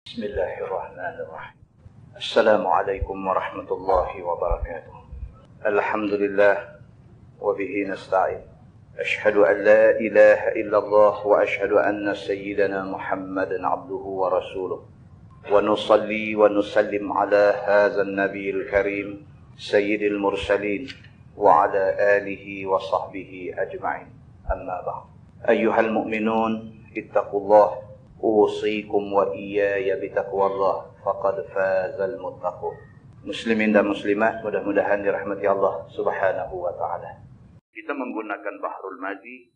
Bismillahirrahmanirrahim. Assalamualaikum warahmatullahi wabarakatuh. Alhamdulillah wa bihi nasta'in. Ashhadu an la ilaha illallah wa ashhadu anna sayyidana Muhammadan abduhu wa rasuluh. Wa nusalli wa nusallim ala hadzal nabiyil karim sayyidil mursalin wa ala alihi wa sahbihi ajma'in. Amma ba'd. Ayyuhal mu'minun ittaqullah usikum wa iyaya bitaqwallah faqad fazal muttaqun. Muslimin dan muslimat, mudah-mudahan dirahmati Allah Subhanahu wa taala. Kita menggunakan Bahrul Madi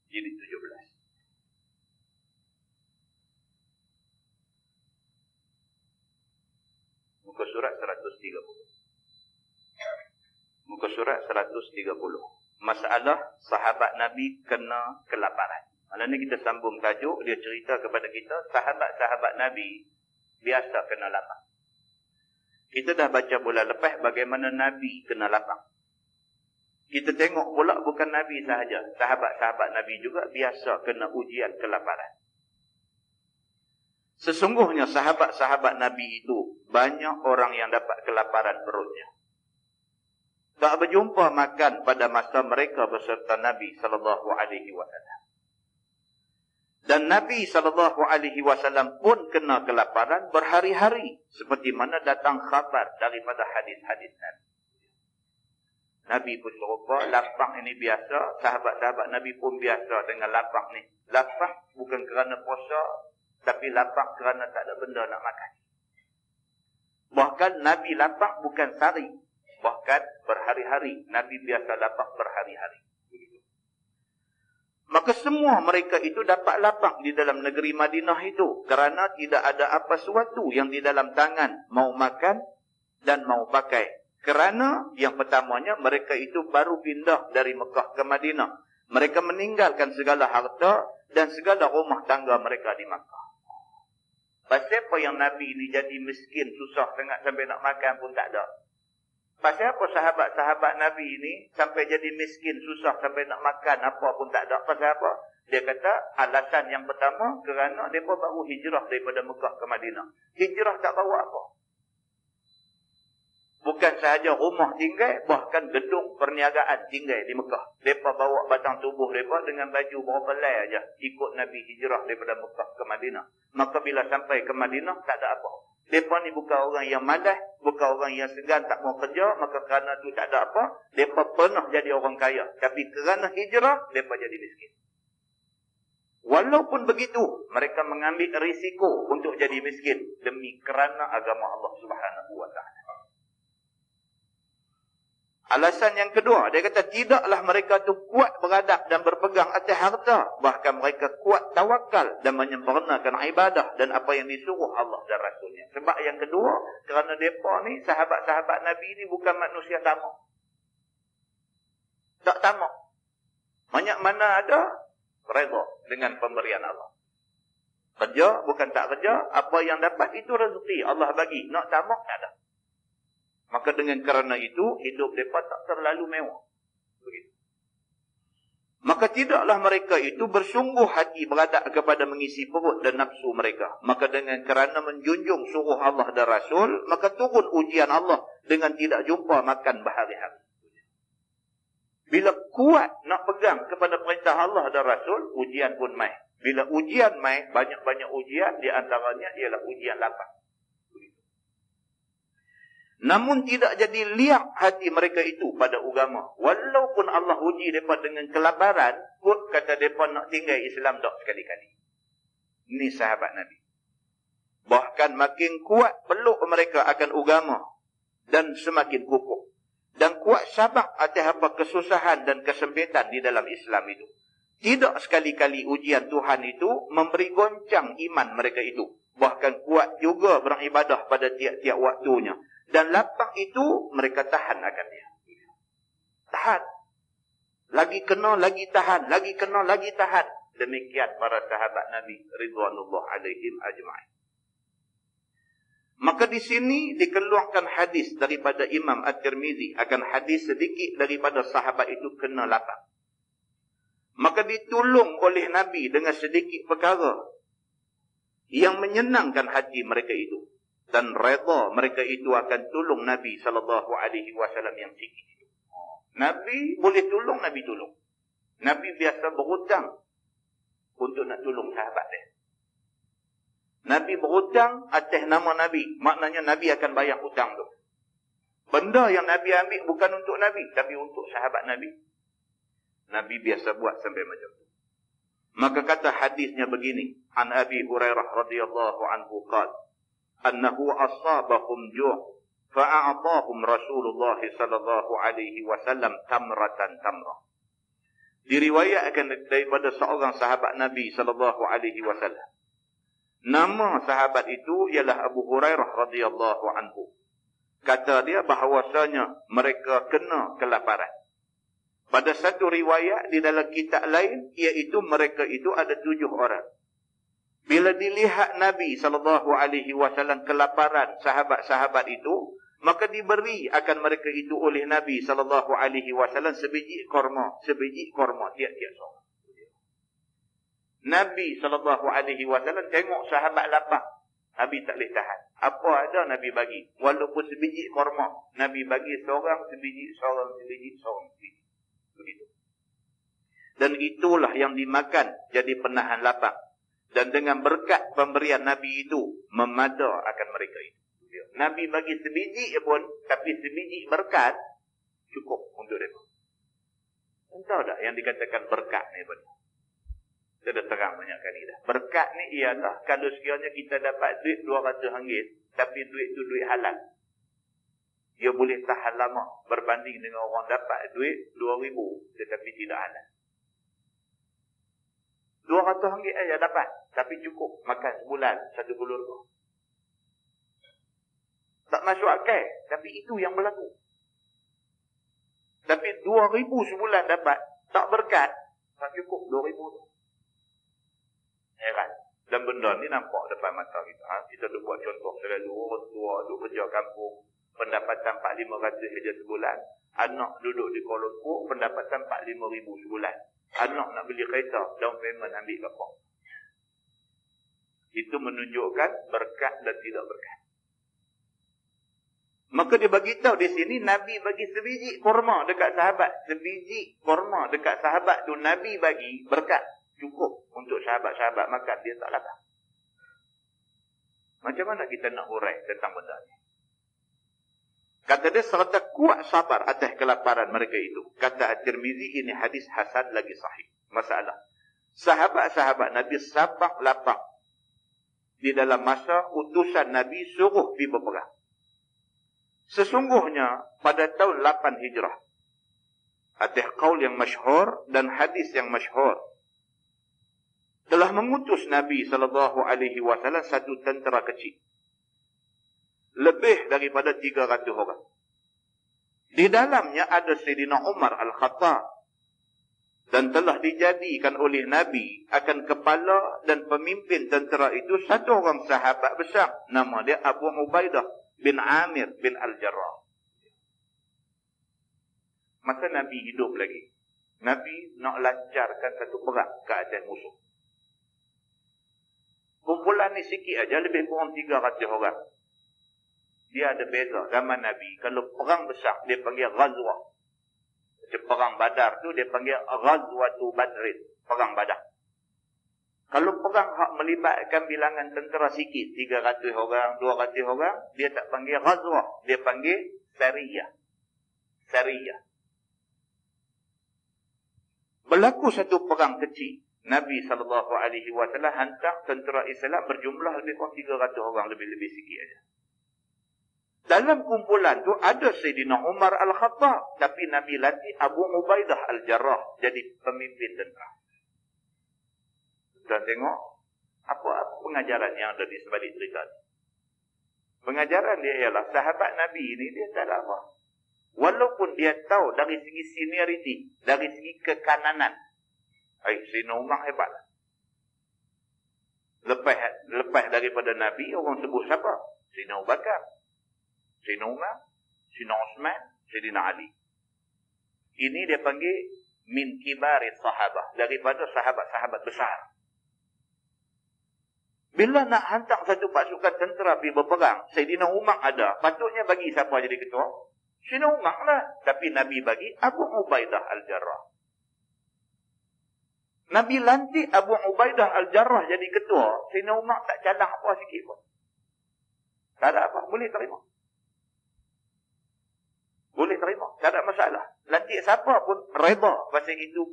jilid 17. Muka surat 130. Muka surat 130. Masalah sahabat Nabi kena kelaparan. Malam ni kita sambung tajuk, dia cerita kepada kita sahabat-sahabat Nabi biasa kena lapar. Kita dah baca bulan lepas bagaimana Nabi kena lapar. Kita tengok pula bukan Nabi sahaja, sahabat-sahabat Nabi juga biasa kena ujian kelaparan. Sesungguhnya sahabat-sahabat Nabi itu banyak orang yang dapat kelaparan perutnya. Tak berjumpa makan pada masa mereka beserta Nabi SAW. Dan Nabi SAW pun kena kelaparan berhari-hari. Seperti mana datang khabar daripada hadis-hadis Nabi. Nabi pun serupa, lapang ini biasa. Sahabat-sahabat Nabi pun biasa dengan lapang ni. Lapang bukan kerana puasa, tapi lapang kerana tak ada benda nak makan. Bahkan Nabi lapang bukan sehari, bahkan berhari-hari. Nabi biasa lapang berhari-hari. Maka semua mereka itu dapat lapang di dalam negeri Madinah itu. Kerana tidak ada apa sesuatu yang di dalam tangan mau makan dan mau pakai. Kerana yang pertamanya mereka itu baru pindah dari Mekah ke Madinah. Mereka meninggalkan segala harta dan segala rumah tangga mereka di Mekah. Pasal apa yang Nabi ini jadi miskin, susah sangat sampai nak makan pun tak ada? Pasal apa sahabat-sahabat Nabi ini sampai jadi miskin, susah sampai nak makan apa pun tak ada? Pasal apa? Dia kata alasan yang pertama kerana mereka baru hijrah daripada Mekah ke Madinah. Hijrah tak bawa apa. Bukan sahaja rumah tinggal, bahkan gedung perniagaan tinggal di Mekah. Mereka bawa batang tubuh mereka dengan baju berapa helai aja. Ikut Nabi hijrah daripada Mekah ke Madinah. Maka bila sampai ke Madinah tak ada apa. Mereka ni bukan orang yang malas, bukan orang yang segan tak mau kerja, maka kerana tu tak ada apa, mereka pernah jadi orang kaya. Tapi kerana hijrah, mereka jadi miskin. Walaupun begitu, mereka mengambil risiko untuk jadi miskin demi kerana agama Allah Subhanahu wa taala. Alasan yang kedua, dia kata tidaklah mereka tu kuat beradab dan berpegang atas harta. Bahkan mereka kuat tawakal dan menyempurnakan ibadah dan apa yang disuruh Allah dan Rasulnya. Sebab yang kedua, kerana mereka ni, sahabat-sahabat Nabi ni bukan manusia tamak. Tak tamak. Banyak mana ada, redha dengan pemberian Allah. Kerja, bukan tak kerja, apa yang dapat itu rezeki Allah bagi. Nak tamak, tak ada. Maka dengan kerana itu, hidup mereka tak terlalu mewah. Begitu. Maka tidaklah mereka itu bersungguh hati beradab kepada mengisi perut dan nafsu mereka. Maka dengan kerana menjunjung suruh Allah dan Rasul, maka turun ujian Allah dengan tidak jumpa makan berhari-hari. Bila kuat nak pegang kepada perintah Allah dan Rasul, ujian pun mai. Bila ujian mai, banyak-banyak ujian, di antaranya ialah ujian lapar. Namun tidak jadi liak hati mereka itu pada agama. Walaupun Allah uji mereka dengan kelaparan, pun kata mereka nak tinggal Islam tak sekali-kali. Ini sahabat Nabi. Bahkan makin kuat peluk mereka akan agama. Dan semakin kukuh. Dan kuat sabar atas apa kesusahan dan kesempitan di dalam Islam itu. Tidak sekali-kali ujian Tuhan itu memberi goncang iman mereka itu. Bahkan kuat juga beribadah pada tiap-tiap waktunya. Dan lapang itu mereka tahan akan dia. Tahan. Lagi kena, lagi tahan. Lagi kena, lagi tahan. Demikian para sahabat Nabi ridwanullah alaihim ajma'in. Maka di sini dikeluarkan hadis daripada Imam At-Tirmizi akan hadis sedikit daripada sahabat itu kena lapar. Maka ditolong oleh Nabi dengan sedikit perkara yang menyenangkan hati mereka itu, dan redha mereka itu akan tolong Nabi SAW yang sikit itu. Nabi boleh tolong, Nabi tolong. Nabi biasa berhutang untuk nak tolong sahabat dia. Nabi berhutang atas nama Nabi, maknanya Nabi akan bayar hutang tu. Benda yang Nabi ambil bukan untuk Nabi, tapi untuk sahabat Nabi. Nabi biasa buat sampai macam tu. Maka kata hadisnya begini, an Abi Hurairah radhiyallahu anhu qala annahu asabahum ju' fa'a'tahum Rasulullah sallallahu alaihi wasallam tamratan tamrah. Diriwayatkan daripada seorang sahabat Nabi sallallahu alaihi wasallam. Nama sahabat itu ialah Abu Hurairah radhiyallahu anhu. Kata dia bahawasanya mereka kena kelaparan. Pada satu riwayat di dalam kitab lain, iaitu mereka itu ada 7 orang. Bila dilihat Nabi SAW kelaparan sahabat-sahabat itu, maka diberi akan mereka itu oleh Nabi SAW sebiji korma tiap-tiap seorang. Nabi SAW tengok sahabat lapar. Nabi tak boleh tahan. Apa ada Nabi bagi. Walaupun sebiji korma, Nabi bagi seorang sebiji. Begitu. Dan itulah yang dimakan jadi penahan lapar. Dan dengan berkat pemberian Nabi itu, memada akan mereka itu. Nabi bagi sebiji pun, tapi sebiji berkat cukup untuk mereka. Entah tak yang dikatakan berkat ni pun. Kita dah terang banyak kali dah. Berkat ni ialah kalau sekiranya kita dapat duit RM200, tapi duit tu duit halal. Dia boleh tahan lama berbanding dengan orang dapat duit RM2,000 tetapi tidak halal. RM200 aja dapat, tapi cukup makan sebulan satu keluarga. Tak masuk akal, tapi itu yang berlaku. Tapi RM2,000 sebulan dapat, tak berkat, tak cukup RM2,000 tu. Heran. Dan benda ni nampak depan mata kita. Kita tu buat contoh selalu orang tua duduk kerja kampung, pendapatan 4-500 saja sebulan. Anak duduk di Kuala Lumpur, pendapatan 4-5 ribu sebulan. Anak nak beli kereta, down payment ambil berapa? Itu menunjukkan berkat dan tidak berkat. Maka dia bagi tahu di sini, Nabi bagi sebiji korma dekat sahabat. Sebiji korma dekat sahabat tu Nabi bagi berkat. Cukup untuk sahabat-sahabat makan, dia tak lapar. Macam mana kita nak hurai tentang benda ni? Kata dia serta kuat sabar atas kelaparan mereka itu. Kata At-Tirmizi, ini hadis hasan lagi sahih. Masalah, sahabat-sahabat Nabi sabar lapar di dalam masa utusan Nabi suruh pergi berperang. Sesungguhnya pada tahun 8 Hijrah, atas qaul yang masyhur dan hadis yang masyhur, telah mengutus Nabi SAW satu tentera kecil. Lebih daripada 300 orang. Di dalamnya ada Sayyidina Umar Al-Khattab. Dan telah dijadikan oleh Nabi akan kepala dan pemimpin tentera itu satu orang sahabat besar. Nama dia Abu Ubaidah bin Amir bin Al-Jarrah. Masa Nabi hidup lagi, Nabi nak lancarkan satu perang ke atas musuh. Kumpulan ni sikit aja, lebih kurang 300 orang. Dia ada beza. Zaman Nabi, kalau perang besar, dia panggil Ghazwah. Macam perang Badar tu, dia panggil Ghazwatu Badrin. Perang Badar. Kalau perang hak melibatkan bilangan tentera sikit, 300 orang, 200 orang, dia tak panggil Ghazwah. Dia panggil Sariyah. Sariyah. Berlaku satu perang kecil. Nabi SAW hantar tentera Islam berjumlah lebih kurang 300 orang, lebih-lebih sikit aja. Dalam kumpulan tu ada Sayyidina Umar Al-Khattab, tapi Nabi latih Abu Ubaidah Al-Jarrah jadi pemimpin tentera. Dan tengok apa pengajaran yang ada di sebalik cerita ni. Pengajaran dia ialah sahabat Nabi ini dia tak apa. Walaupun dia tahu dari segi seniority, dari segi kekananan, Sayyidina Umar hebat. Lepas daripada Nabi, orang sebut siapa? Sayyidina Abu Bakar, Sayyidina Umar, Sayyidina Osman, Sayyidina Ali. Ini dia panggil min kibari sahabah, daripada sahabat-sahabat besar. Bila nak hantar satu pasukan tentera pergi berperang, Sayyidina Umar ada, patutnya bagi siapa jadi ketua? Sayyidina Umar lah. Tapi Nabi bagi Abu Ubaidah Al-Jarrah. Nabi lantik Abu Ubaidah Al-Jarrah jadi ketua, Sayyidina Umar tak calang apa sikit pun. Tak ada apa, boleh terima. Boleh terima, tak ada masalah. Lantik siapa pun reda pasal itu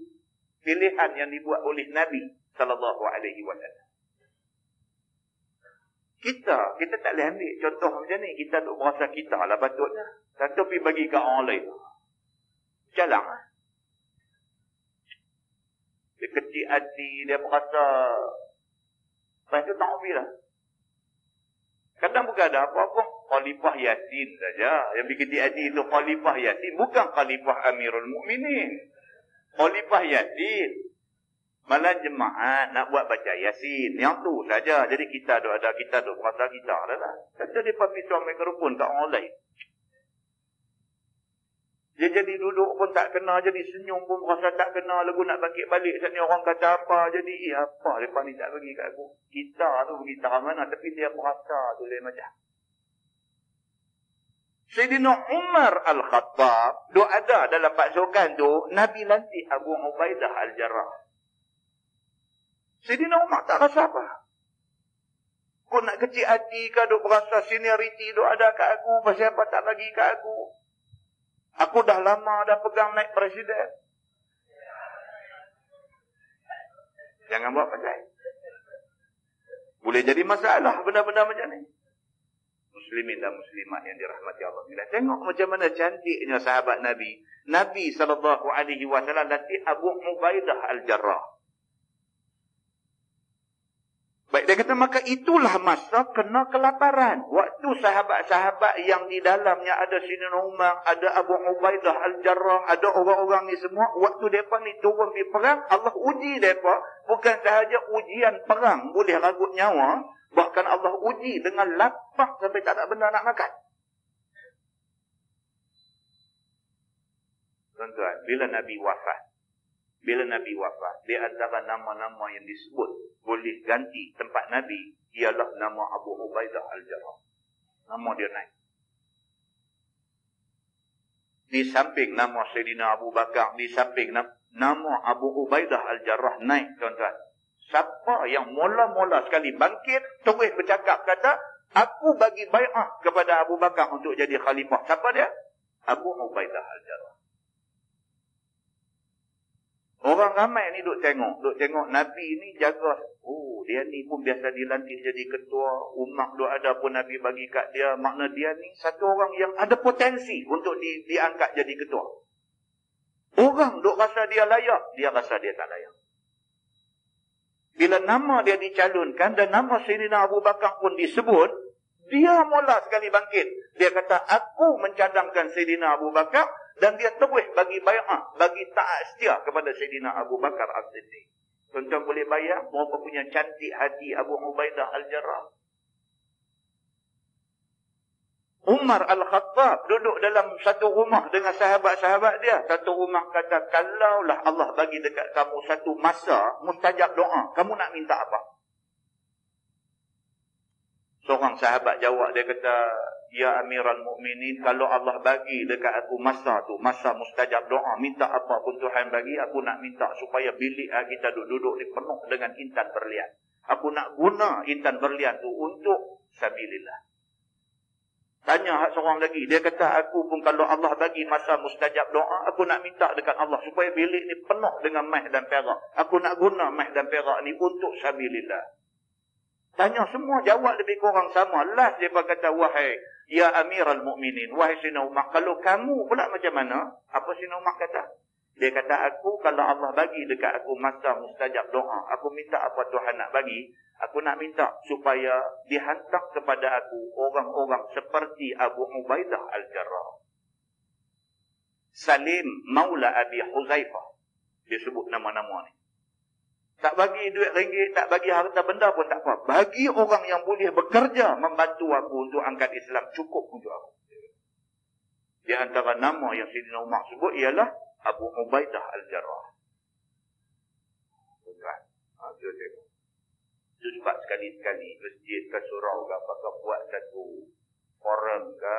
pilihan yang dibuat oleh Nabi sallallahu alaihi wasallam. Kita tak boleh ambil contoh macam ni. Kita duk merasa kita lah patutnya. Tapi bagi ke orang lain. Calang lah. Dia kecil hati, dia merasa. Lepas tu tak ambil lah. Kadang bukan ada apa-apa. Khalifah Yasin saja. Yang bikin kecil hati itu Khalifah Yasin. Bukan Khalifah Amirul Mukminin. Khalifah Yasin. Malah jemaah nak buat baca Yasin. Yang tu saja. Jadi kita ada, kita ada merasa kita ada lah. Kata dia pergi suami mikrofon kat orang lain. Dia jadi duduk pun tak kena, jadi senyum pun merasa tak kena. Lagu nak bangkit balik, saat ni orang kata apa. Jadi, apa mereka ni tak bagi kat aku. Kita tu pergi tak mana, tapi dia merasa tu lain macam. Sayyidina Umar Al-Khattab, duk ada dalam pasukan tu, Nabi lantik Abu Ubaidah Al-Jarrah. Sayyidina Umar tak rasa apa. Kau nak kecil hati ke, duk berasa seniority duk ada kat aku, pasal apa tak bagi kat aku. Aku dah lama dah pegang naik presiden. Jangan buat pasal. Boleh jadi masalah benda-benda macam ni. Muslimin dan muslimat yang dirahmati Allah. Tengok macam mana cantiknya sahabat Nabi. Nabi SAW lantik Abu Ubaidah Al-Jarrah. Baik, dia kata maka itulah masa kena kelaparan. Waktu sahabat-sahabat yang di dalamnya ada Sayyidina Umar, ada Abu Ubaidah Al-Jarrah, ada orang-orang ni semua, waktu mereka ni turun pergi perang, Allah uji mereka. Bukan sahaja ujian perang boleh ragut nyawa, bahkan Allah uji dengan lapar sampai tak ada benda nak makan. Tuan-tuan, bila Nabi wafat, di antara nama-nama yang disebut boleh ganti tempat Nabi ialah nama Abu Ubaidah Al-Jarrah. Nama dia naik. Di samping nama Sayyidina Abu Bakar, di samping nama Abu Ubaidah Al-Jarrah naik, tuan-tuan. Siapa yang mula-mula sekali bangkit, terus bercakap kata, aku bagi bai'ah kepada Abu Bakar untuk jadi khalifah. Siapa dia? Abu Ubaidah Al-Jarrah. Orang ramai ni duk tengok Nabi ni jaga. Oh, dia ni pun biasa dilantik jadi ketua. Umar duk ada pun Nabi bagi kat dia. Makna dia ni satu orang yang ada potensi untuk diangkat jadi ketua. Orang duk rasa dia layak, dia rasa dia tak layak. Bila nama dia dicalonkan dan nama Sayyidina Abu Bakar pun disebut, dia mula sekali bangkit. Dia kata, aku mencadangkan Sayyidina Abu Bakar dan dia terus bagi bai'ah, bagi taat setia kepada Sayyidina Abu Bakar As-Siddiq. Tuan-tuan boleh bayang berapa punya cantik hati Abu Ubaidah Al-Jarrah. Umar Al-Khattab duduk dalam satu rumah dengan sahabat-sahabat dia. Satu rumah kata, kalaulah Allah bagi dekat kamu satu masa mustajab doa, kamu nak minta apa? Seorang sahabat jawab, dia kata, ya Amirul Mukminin, kalau Allah bagi dekat aku masa tu, masa mustajab doa, minta apa pun Tuhan bagi, aku nak minta supaya bilik kita duduk ni penuh dengan intan berlian. Aku nak guna intan berlian tu untuk sabilillah. Tanya seorang lagi, dia kata, aku pun kalau Allah bagi masa mustajab doa, aku nak minta dekat Allah supaya bilik ni penuh dengan mah dan perak. Aku nak guna mah dan perak ni untuk sabilillah. Tanya semua, jawab lebih kurang sama. Last dia kata, wahai ya Amirul Mukminin, wahai Sayyidina Umar, kalau kamu pula macam mana? Apa Sayyidina Umar kata? Dia kata, aku kalau Allah bagi dekat aku masa mustajab doa, aku minta apa Tuhan nak bagi, aku nak minta supaya dihantar kepada aku orang-orang seperti Abu Ubaidah Al-Jarrah, Salim Maula Abi Huzaifah. Dia sebut nama-nama ni. Tak bagi duit ringgit, tak bagi harta benda pun tak apa. Bagi orang yang boleh bekerja membantu aku untuk angkat Islam, cukup untuk aku. Di antara nama yang Sayyidina Umar sebut ialah Abu Ubaidah Al-Jarrah. Itu sebab sekali-sekali masjid ke surau ke apakah buat satu forum ke,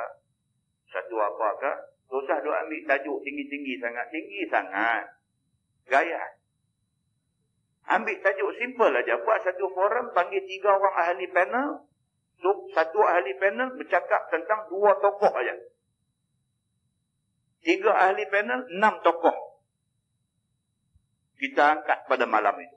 satu apa ke, tak usah duk ambil tajuk tinggi-tinggi sangat. Gaya. Ambil tajuk simple aja. Buat satu forum, panggil 3 orang ahli panel. So, satu ahli panel bercakap tentang 2 tokoh aja. 3 ahli panel, 6 tokoh. Kita angkat pada malam itu.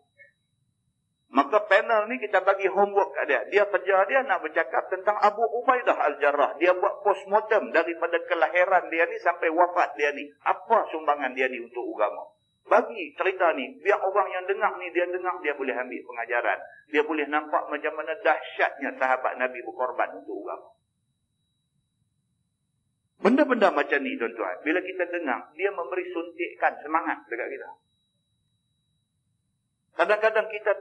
Maka panel ni kita bagi homework kat dia. Dia kerja dia nak bercakap tentang Abu Ubaidah Al-Jarrah. Dia buat postmortem daripada kelahiran dia ni sampai wafat dia ni. Apa sumbangan dia ni untuk agama. Bagi cerita ni, biar orang yang dengar ni, dia dengar, dia boleh ambil pengajaran. Dia boleh nampak macam mana dahsyatnya sahabat Nabi berkorban untuk agama. Benda-benda macam ni, tuan-tuan, bila kita dengar, dia memberi suntikan semangat dekat kita. Kadang-kadang kita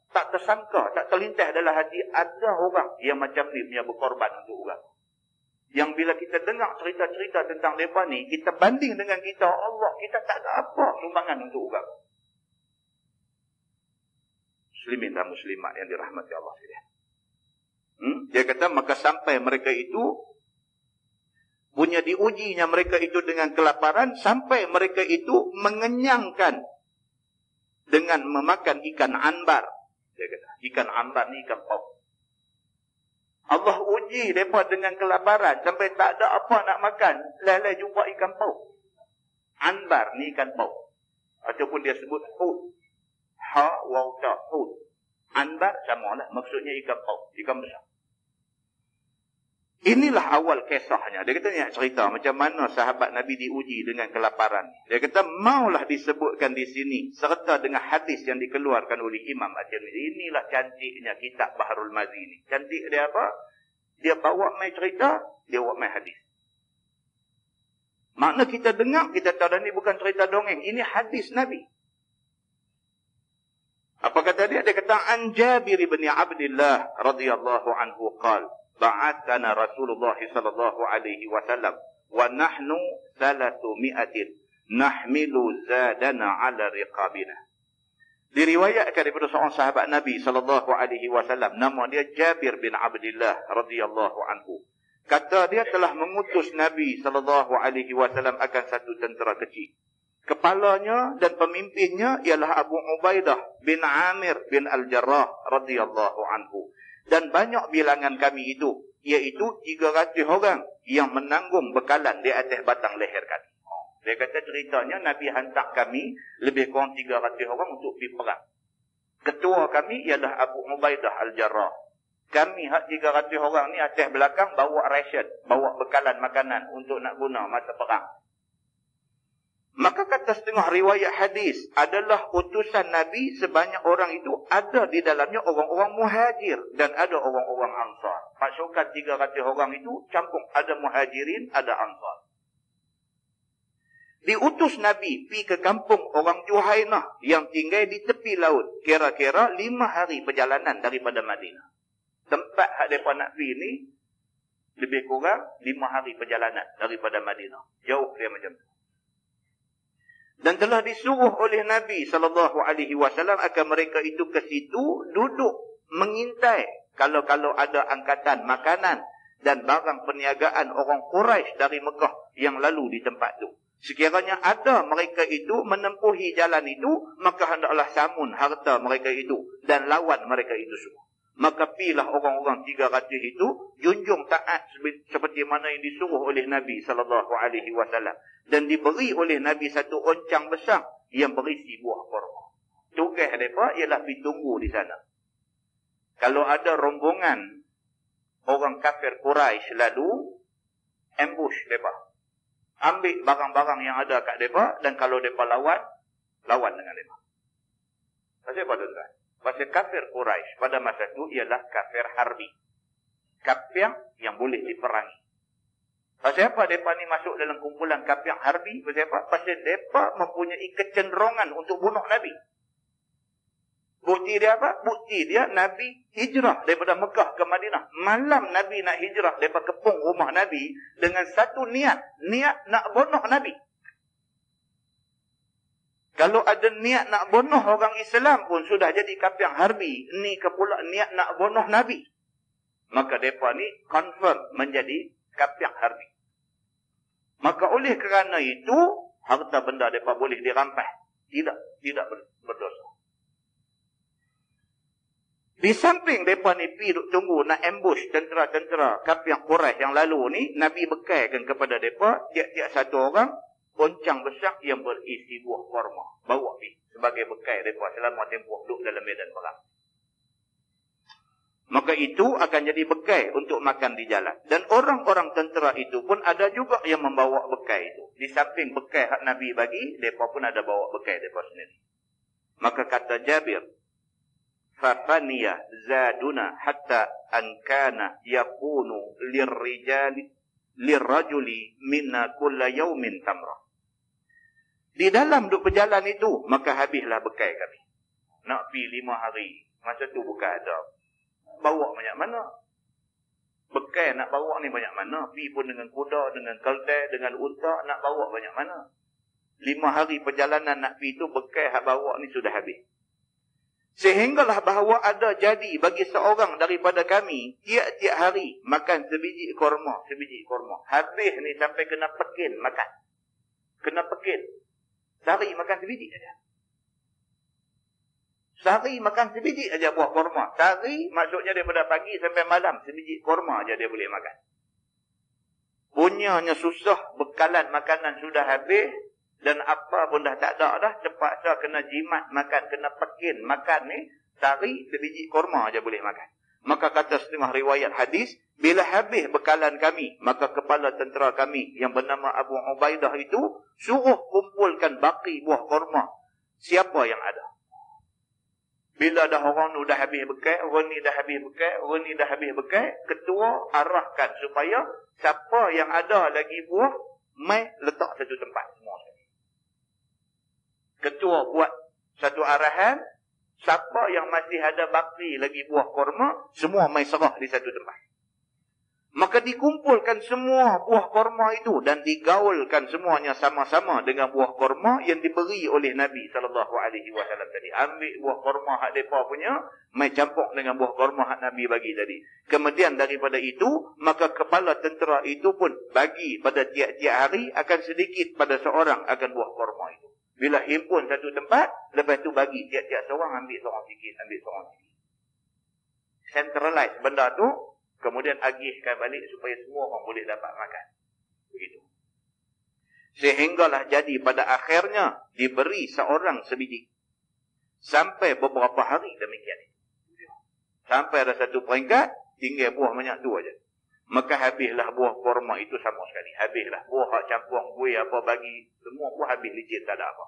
tak tersangka, tak terlintas dalam hati, ada orang yang macam ni punya berkorban untuk agama. Yang bila kita dengar cerita-cerita tentang mereka ni, kita banding dengan kita, Allah, kita tak ada apa sumbangan untuk agama. Muslimin dan muslimat yang dirahmati Allah sekalian. Dia kata, maka sampai mereka itu, punya diujinya mereka itu dengan kelaparan, sampai mereka itu mengenyangkan dengan memakan ikan anbar. Dia kata, ikan anbar ni ikan paus. Allah uji mereka dengan kelaparan sampai tak ada apa nak makan. Lelai jumpa ikan paus. Anbar ni ikan paus. Ataupun dia sebut hud. Ha, waw, ta, hud. Anbar sama lah. Maksudnya ikan paus. Ikan besar. Inilah awal kisahnya. Dia kata nak cerita macam mana sahabat Nabi diuji dengan kelaparan. Dia kata maulah disebutkan di sini. Serta dengan hadis yang dikeluarkan oleh Imam At-Tirmidzi. Inilah cantiknya kitab Baharul Mazi ni. Cantik dia apa? Dia bawa mai cerita, dia bawa mai hadis. Makna kita dengar, kita tahu ni bukan cerita dongeng. Ini hadis Nabi. Apa kata dia? Dia kata, An Jabir bin Abdillah radhiyallahu anhu qala. Ba'athana Rasulullah sallallahu alaihi wasallam wa nahnu 300 nahmilu zadana ala riqabina. Diriwayatkan daripada seorang sahabat Nabi sallallahu alaihi wasallam, nama dia Jabir bin Abdillah radhiyallahu anhu. Kata dia telah mengutus Nabi sallallahu alaihi wasallam akan satu tentera kecil. Kepalanya dan pemimpinnya ialah Abu Ubaidah bin Amir bin Al-Jarrah radhiyallahu anhu. Dan banyak bilangan kami itu, iaitu 300 orang yang menanggung bekalan di atas batang leher kami. Dia kata ceritanya Nabi hantar kami lebih kurang 300 orang untuk pergi perang. Ketua kami ialah Abu Ubaidah Al-Jarrah. Kami 300 orang ni atas belakang bawa ration, bawa bekalan makanan untuk nak guna masa perang. Maka kata setengah riwayat hadis adalah utusan Nabi sebanyak orang itu ada di dalamnya orang-orang muhajir dan ada orang-orang ansar. Pasukan 300 orang itu campur ada muhajirin, ada ansar. Diutus Nabi pergi ke kampung orang Juhainah yang tinggal di tepi laut. Kira-kira 5 hari perjalanan daripada Madinah. Tempat hak mereka nak pergi ni lebih kurang 5 hari perjalanan daripada Madinah. Jauh dia macam tu. Dan telah disuruh oleh Nabi SAW akan mereka itu ke situ duduk mengintai kalau ada angkatan makanan dan barang perniagaan orang Quraisy dari Mekah yang lalu di tempat itu. Sekiranya ada mereka itu menempuhi jalan itu, maka hendaklah samun harta mereka itu dan lawan mereka itu semua. Maka pilah orang-orang 300 itu junjung taat seperti mana yang disuruh oleh Nabi SAW. Dan diberi oleh Nabi satu oncang besar yang berisi buah kurma. Tugas mereka ialah ditunggu di sana. Kalau ada rombongan orang kafir Quraisy lalu, ambush mereka. Ambil barang-barang yang ada kat mereka dan kalau mereka lawan dengan mereka. Pasal apa tuan-tuan? Pasal kafir Quraisy pada masa itu ialah kafir harbi. Kafir yang boleh diperangi. Pasal apa mereka ni masuk dalam kumpulan kafir harbi? Pasal apa? Pasal mereka mempunyai kecenderungan untuk bunuh Nabi. Bukti dia apa? Bukti dia Nabi hijrah daripada Mekah ke Madinah. Malam Nabi nak hijrah daripada kepung rumah Nabi dengan satu niat. Niat nak bunuh Nabi. Kalau ada niat nak bunuh orang Islam pun sudah jadi kafir harbi. Ni ke pula niat nak bunuh Nabi. Maka mereka ni confirm menjadi kafir harbi. Maka oleh kerana itu, harta benda mereka boleh dirampas. Tidak berdosa. Di samping mereka ni pergi tunggu nak ambush tentera-tentera kafir Quraisy yang lalu ni, Nabi bekalkan kepada mereka tiap-tiap satu orang boncang besar yang berisi buah kurma. Bawa pergi sebagai bekal mereka selama tempoh duduk dalam medan perang. Maka itu akan jadi bekal untuk makan di jalan. Dan orang-orang tentera itu pun ada juga yang membawa bekal itu. Di samping bekal hak Nabi bagi, mereka pun ada bawa bekal mereka sendiri. Maka kata Jabir, Fafaniya zaduna hatta ankana yakunu lirrajuli minna kulla yawmin tamrah. Di dalam duk berjalan itu, maka habislah bekal kami. Nak pergi 5 hari. Masa tu bukan ada. Bawa banyak mana? Bekal nak bawa ni banyak mana? Pergi pun dengan kuda, dengan keldai, dengan unta, nak bawa banyak mana? 5 hari perjalanan nak pergi tu, bekal hak bawa ni sudah habis. Sehinggalah bahawa ada jadi bagi seorang daripada kami tiap-tiap hari makan sebiji kurma. Habis ni sampai kena pekin makan. Kena pekin. Sehari makan sebiji saja. Sehari makan sebiji saja buah kurma. Sehari maksudnya daripada pagi sampai malam sebiji kurma saja dia boleh makan. Punyanya susah, bekalan makanan sudah habis. Dan apa pun dah tak ada dah, terpaksa kena jimat makan, kena pekin makan ni, sehari sebiji kurma aja boleh makan. Maka kata setengah riwayat hadis, bila habis bekalan kami, maka kepala tentera kami yang bernama Abu Ubaidah itu suruh kumpulkan baki buah kurma. Siapa yang ada? Bila dah orang tu dah habis bekal, orang ni dah habis bekal, orang ni dah habis bekal, ketua arahkan supaya siapa yang ada lagi buah, mai letak satu tempat semua. Ketua buat satu arahan, siapa yang masih ada bakti lagi buah kurma, semua mai serah di satu tempat. Maka dikumpulkan semua buah kurma itu dan digaulkan semuanya sama-sama dengan buah kurma yang diberi oleh Nabi SAW tadi. Ambil buah kurma hak mereka punya, mai campur dengan buah kurma hak Nabi bagi tadi. Kemudian daripada itu, maka kepala tentera itu pun bagi pada tiap-tiap hari akan sedikit pada seorang akan buah kurma itu. Bila himpun satu tempat, lepas tu bagi tiap-tiap seorang ambil seorang sikit. Centralize benda tu, kemudian agihkan balik supaya semua orang boleh dapat makan. Begitu. Sehinggalah jadi pada akhirnya diberi seorang sebiji. Sampai beberapa hari demikian. Sampai ada satu peringkat, tinggal buah banyak tu aja. Maka habislah buah kurma itu sama sekali. Habislah buah hak campur kuih apa bagi. Semua buah habis licin, tak ada apa.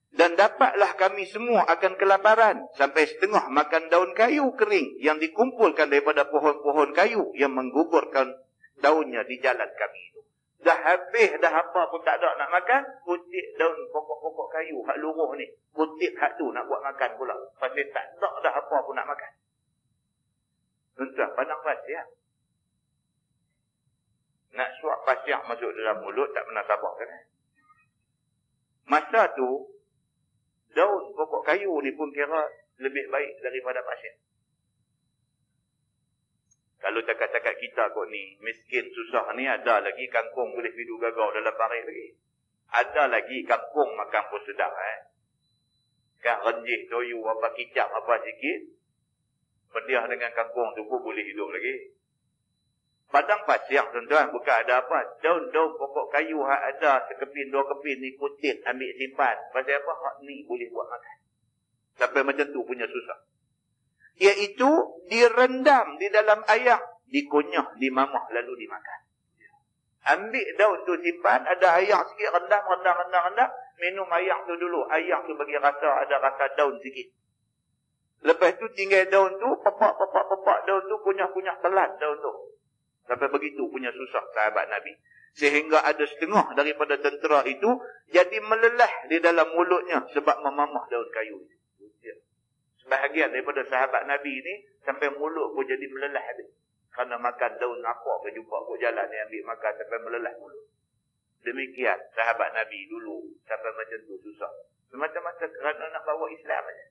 Dan dapatlah kami semua akan kelaparan. Sampai setengah makan daun kayu kering. Yang dikumpulkan daripada pohon-pohon kayu. Yang menggugurkan daunnya di jalan kami itu. Dah habis, dah apa pun tak ada nak makan. Kutip daun pokok-pokok kayu. Hak luruh ni. Kutip hak tu nak buat makan pula. Pasal tak ada dah apa pun nak makan. Tuan-tuan, pandang pasir. Nak suap pasir masuk dalam mulut, tak pernah sabar kan? Masa tu, daun pokok kayu ni pun kira lebih baik daripada pasir. Kalau cakap-cakap kita kot ni, miskin, susah ni, ada lagi kangkung boleh hidup gagau dalam parit lagi. Ada lagi kangkung makan pun sedap. Kan renjih, toyu, apa kicap, apa sikit. Pediah dengan kangkung tu pun boleh hidup lagi. Padang pasir, tuan-tuan, bukan ada apa. Daun-daun pokok kayu hak ada sekepin, 2 kepin ni kutip, ambil simpan. Pasal apa? Hak ni boleh buat makan. Sampai macam tu punya susah. Iaitu direndam di dalam air, dikunyah, dimamah, lalu dimakan. Ambil daun tu simpan, ada air sikit, rendam. Minum air tu dulu. Air tu bagi rasa, ada rasa daun sikit. Lepas tu tinggal daun tu, pepak daun tu, kunyah-kunyah telan daun tu. Sampai begitu punya susah sahabat Nabi. Sehingga ada setengah daripada tentera itu jadi melelah di dalam mulutnya sebab memamah daun kayu itu. Sebahagian daripada sahabat Nabi ini sampai mulut pun jadi melelah habis. Kerana makan daun apa ke jumpa ke jalan yang ambil makan sampai melelah mulut. demikian sahabat Nabi dulu sampai macam tu susah. Semata-mata kerana nak bawa Islam saja.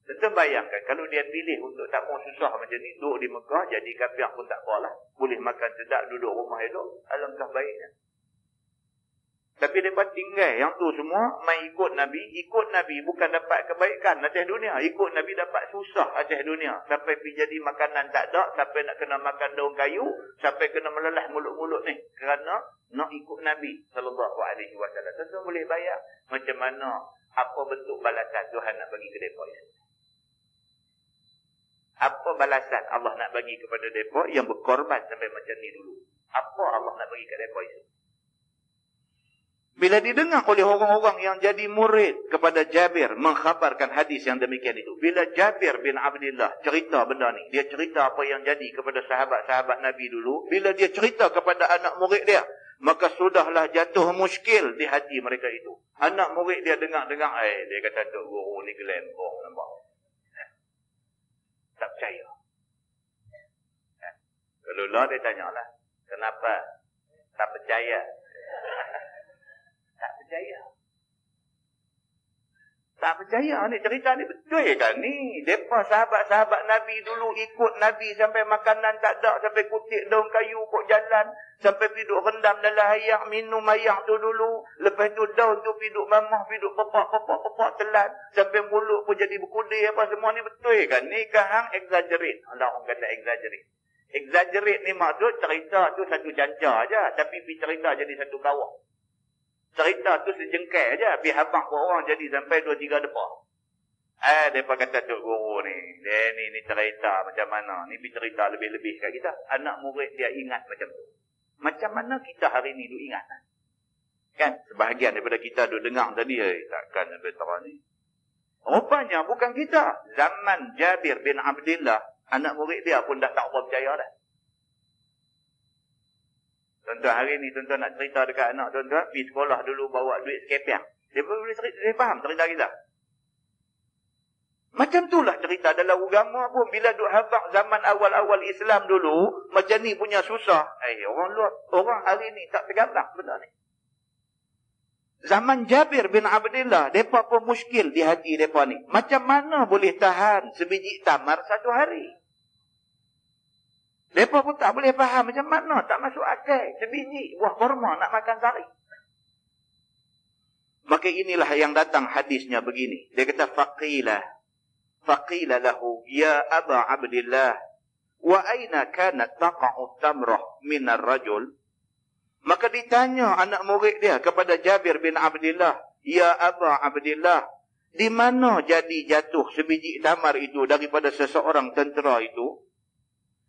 Tentu bayangkan kalau dia pilih untuk tak mau susah macam ni, duduk di Mekah jadi kafir pun tak apalah. Boleh makan sedap, duduk rumah elok, alangkah baiknya. Tapi mereka tinggal yang tu semua main ikut Nabi bukan dapat kebaikan atas dunia, ikut Nabi dapat susah atas dunia. Sampai pergi jadi makanan tak ada, sampai nak kena makan daun kayu, sampai kena melelah mulut-mulut ni kerana nak ikut Nabi sallallahu alaihi wasallam. Tentu boleh bayar macam mana, apa bentuk balasan Tuhan nak bagi ke mereka itu. Apa balasan Allah nak bagi kepada mereka yang berkorban sampai macam ni dulu? Apa Allah nak bagi ke mereka itu? Bila didengar oleh orang-orang yang jadi murid kepada Jabir mengkhabarkan hadis yang demikian itu. Bila Jabir bin Abdullah cerita benda ni, dia cerita apa yang jadi kepada sahabat-sahabat Nabi dulu. Bila dia cerita kepada anak murid dia, maka sudahlah jatuh muskil di hati mereka itu. Anak murid dia dengar-dengar, dia kata, Tok Guru ni gelembong nampak. Tak percaya. Kalau lah dia tanyalah, kenapa tak percaya? Tak percaya. Tak percaya ni cerita ni betul kan ni. Depa sahabat-sahabat Nabi dulu ikut Nabi sampai makanan tak ada, sampai kutip daun kayu kok jalan, sampai piduk rendam dalam air, minum air tu dulu. Lepas tu daun tu piduk mamah, piduk pepak telan, sampai mulut pun jadi berkudir apa semua ni betul kan. Ni kahang exaggerate. Allah orang kata exaggerate. Exaggerate ni maksud cerita tu satu cancar aja, tapi cerita jadi satu kawah. Cerita tu sejengkai aja, pergi habang ke orang jadi sampai 2-3 depa. Depa kata Tok Guru ni, dia ni cerita macam mana? Ni cerita lebih-lebih kat kita. Anak murid dia ingat macam tu. Macam mana kita hari ni duk ingat? Kan sebahagian daripada kita duk dengar tadi, takkan veteran ni. Rupanya bukan kita. Zaman Jabir bin Abdullah, anak murid dia pun dah tak percaya dah. Tuan-tuan hari ni tuan-tuan nak cerita dekat anak tuan-tuan, pergi sekolah dulu bawa duit sekepiang. Dia boleh cerita, dia faham cerita kita. Macam itulah cerita dalam agama pun. Bila duk hafaz zaman awal-awal Islam dulu, macam ni punya susah. Orang hari ni tak tergambar benda ni. Zaman Jabir bin Abdullah, mereka pun muskil di hati mereka ni. Macam mana boleh tahan sebiji tamar satu hari? Mereka pun tak boleh faham macam mana. Tak masuk akal. Sebiji buah kurma nak makan sehari. Maka inilah yang datang hadisnya begini. Dia kata, Faqila lahu, ya Aba Abdillah, wa aina kanat taqa'u tamrah minar rajul. Maka ditanya anak murid dia kepada Jabir bin Abdillah, ya Aba Abdillah, di mana jadi jatuh sebiji tamar itu daripada seseorang tentera itu?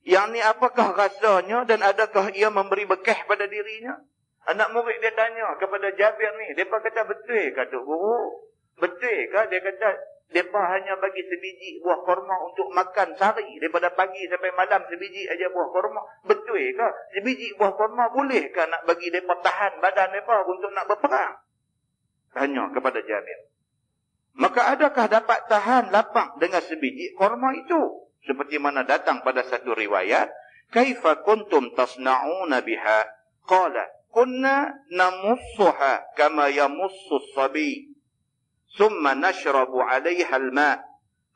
Yang ni apakah rasanya dan adakah ia memberi bekah pada dirinya? Anak murid dia tanya kepada Jabir ni. Mereka kata, betul ke Tok Guru? Betul ke? Dia kata, mereka hanya bagi sebiji buah kurma untuk makan sehari. Daripada pagi sampai malam sebiji aja buah kurma. Betul ke? Sebiji buah kurma boleh ke nak bagi mereka tahan badan mereka untuk nak berperang? Tanya kepada Jabir. Maka adakah dapat tahan lapang dengan sebiji kurma itu? Seperti mana datang pada satu riwayat, kaifa kuntum tasna'una biha? Qala, kunna namussuha kama yamussu as-sabi, thumma nashrabu 'alayha al-ma',